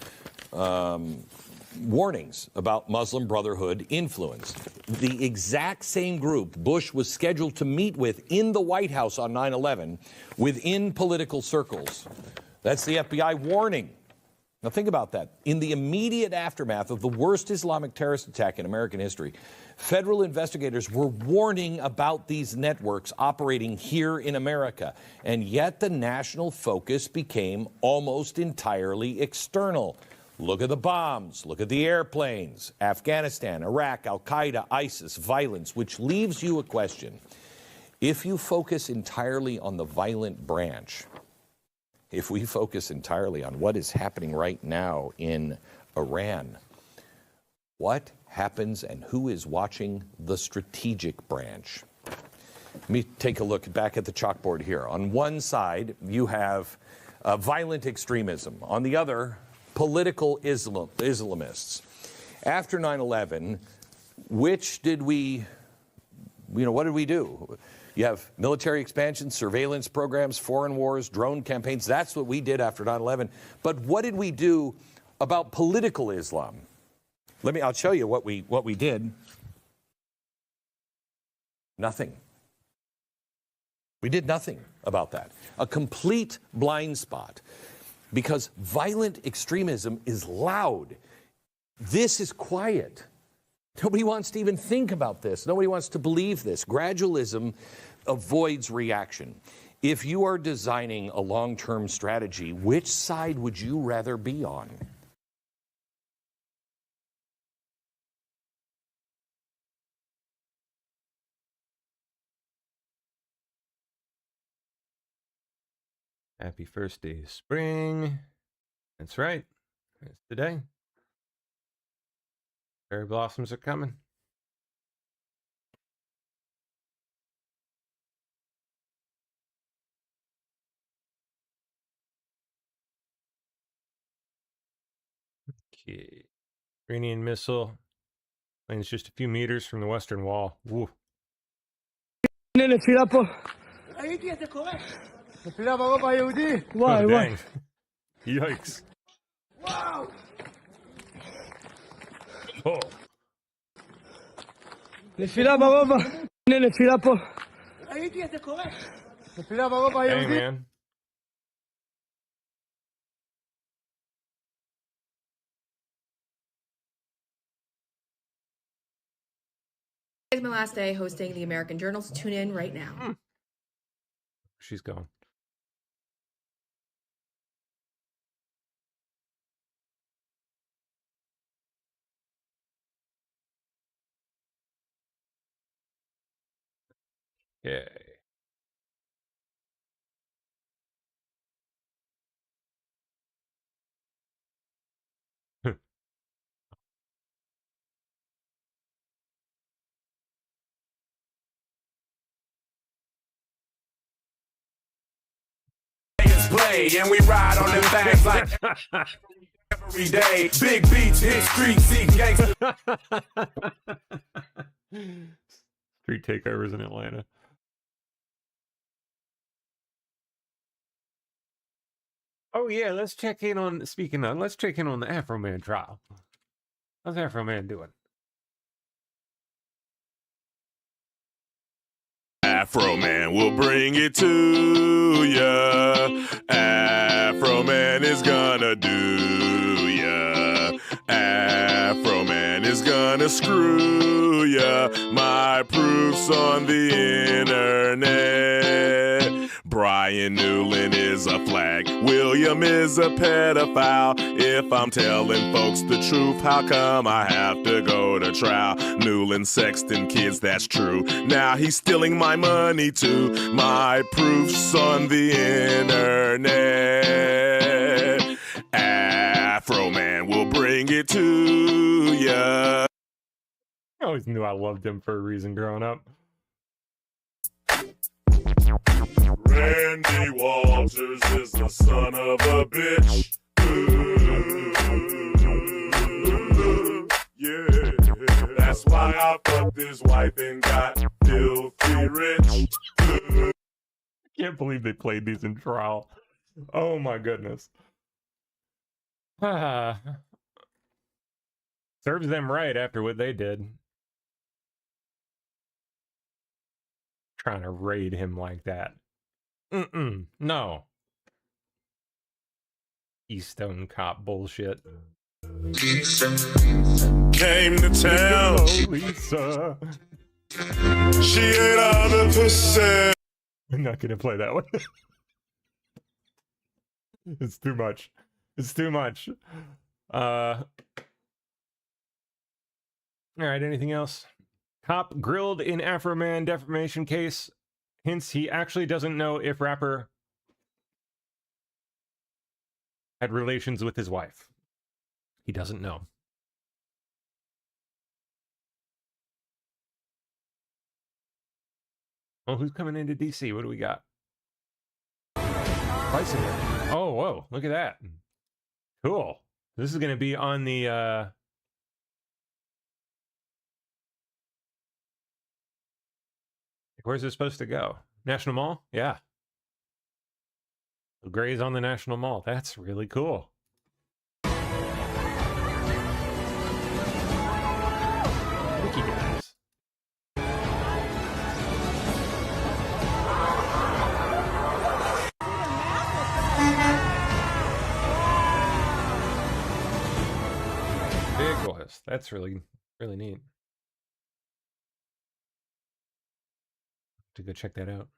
warnings about Muslim Brotherhood influence. The exact same group Bush was scheduled to meet with in the White House on 9/11 within political circles. That's the FBI warning. Now think about that. In the immediate aftermath of the worst Islamic terrorist attack in American history, federal investigators were warning about these networks operating here in America, and yet the national focus became almost entirely external. Look at the bombs, look at the airplanes, Afghanistan, Iraq, Al-Qaeda, ISIS, violence, which leaves you a question. If you focus entirely on the violent branch, if we focus entirely on what is happening right now in Iran, What happens and who is watching the strategic branch? Let me take a look back at the chalkboard here. On one side, you have violent extremism. On the other, political Islamists. After 9/11, what did we do? You have military expansion, surveillance programs, foreign wars, drone campaigns. That's what we did after 9/11. But what did we do about political Islam? I'll show you what we did. Nothing. We did nothing about that. A complete blind spot. Because violent extremism is loud. This is quiet. Nobody wants to even think about this. Nobody wants to believe this. Gradualism avoids reaction. If you are designing a long-term strategy, which side would you rather be on? Happy first day of spring. That's right. It's today. Cherry blossoms are coming. Okay. Iranian missile lands just a few meters from the western wall. Woo. Why? Dang. Yikes. Wow! Oh. Hey, man. It's my last day hosting the American Journal, so tune in right now. She's gone. Okay. Play and we ride on them bags like every day. Big beats hit streets, see gangsters. Street takeovers in Atlanta. Oh yeah, let's check in on let's check in on the Afro Man trial. How's Afro Man doing? Afro Man will bring it to ya. Afro Man is gonna do ya. Afro Man is gonna screw ya. My proof's on the internet. Brian Newland is a flag. William is a pedophile. If I'm telling folks the truth, how come I have to go to trial? Newland sexting kids, that's true. Now he's stealing my money too. My proof's on the internet. Afro Man will bring it to ya. I always knew I loved him for a reason growing up. Randy Walters is the son of a bitch. Ooh, yeah, that's why I fucked his wife and got filthy rich. I can't believe they played these in trial. Oh my goodness. Serves them right after what they did. Trying to raid him like that. No. Keystone Cop bullshit. Came to town. Hello, Lisa. She ate all the pussy. I'm not gonna play that one. It's too much. It's too much. All right, anything else? Cop grilled in Afro Man defamation case. Hints he actually doesn't know if rapper had relations with his wife. He doesn't know. Well, who's coming into DC? What do we got? Bicycle. Oh, whoa! Look at that. Cool. This is going to be on the. Where's it supposed to go? National Mall? Yeah. Graze on the National Mall. That's really cool. Thank you guys. Big boys. That's really neat. To go check that out.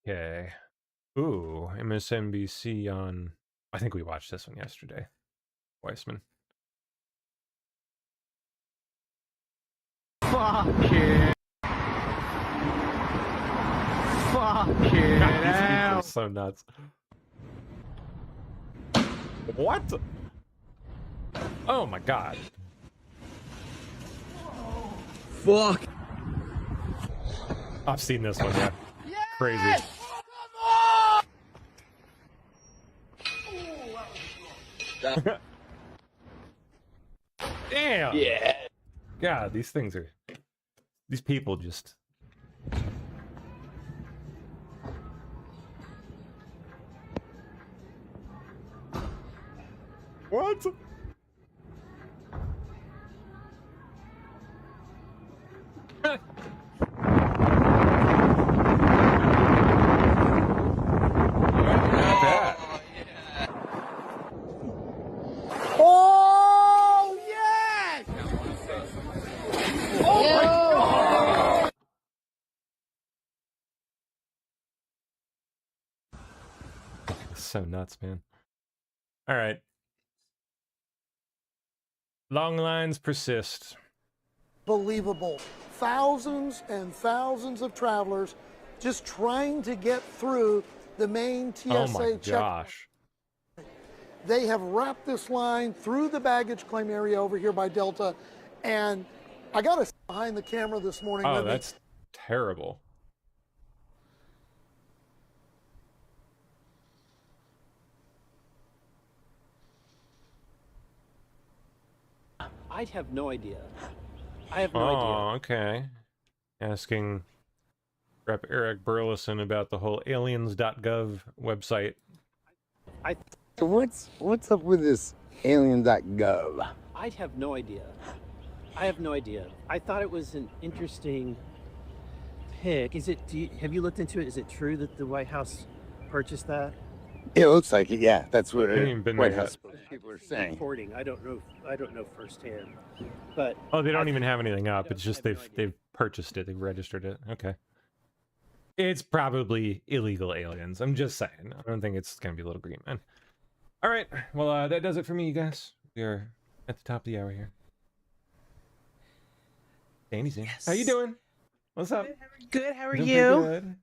Okay. Ooh, MSNBC on. I think we watched this one yesterday. Weissman. Fuck it. Fuck it out. So nuts. What? Oh my god. Fuck. I've seen this one, yeah. Crazy. Damn. Yeah. God, these things are. These people just. What? Oh, yes! Oh, my God! So nuts, man. All right. Long lines persist. Believable. Thousands and thousands of travelers just trying to get through the main TSA Oh my check. gosh. They have wrapped this line through the baggage claim area over here by Delta, and I got to sit behind the camera this morning. Oh, with me. that's terrible. I'd have no idea. I have no Oh, idea. okay. Asking Rep. Eric Burleson about the whole aliens.gov website. So what's up with this alien.gov? I'd have no idea. I have no idea. I thought it was an interesting pick. Is it? Have you looked into it? Is it true that the White House purchased that? It looks like it, yeah. That's what Haven't even been White there House yet. people are saying. Reporting. I don't know. I don't know firsthand. But Oh, they don't even have anything up. It's just they've purchased it. They've registered it. Okay. It's probably illegal aliens. I'm just saying. I don't think it's gonna be Little Green Man. All right. Well, that does it for me, you guys. We are at the top of the hour here. Danny's in. How you doing? What's up? Good. How are Doing you? pretty good.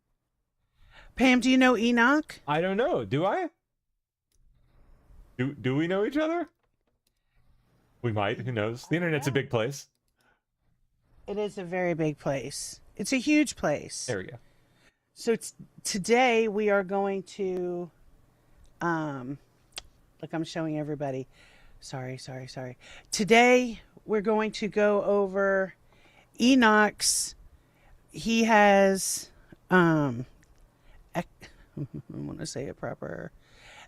Pam, do you know Enoch? I don't know. Do I? Do we know each other? We might. Who knows? The internet's a big place. It is a very big place. It's a huge place. There we go. So today we are going to, look, I'm showing everybody. Sorry. Today we're going to go over Enoch's. He has, I want to say it proper.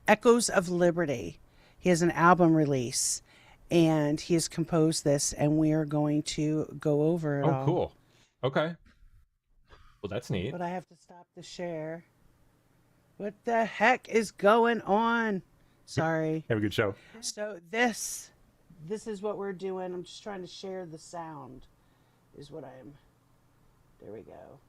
Echoes of Liberty. He has an album release, and he has composed this, and we are going to go over it all. Oh, cool. Okay. Well, that's neat. But I have to stop the share. What the heck is going on? Sorry. Have a good show. So this is what we're doing. I'm just trying to share the sound. Is what I'm. There we go.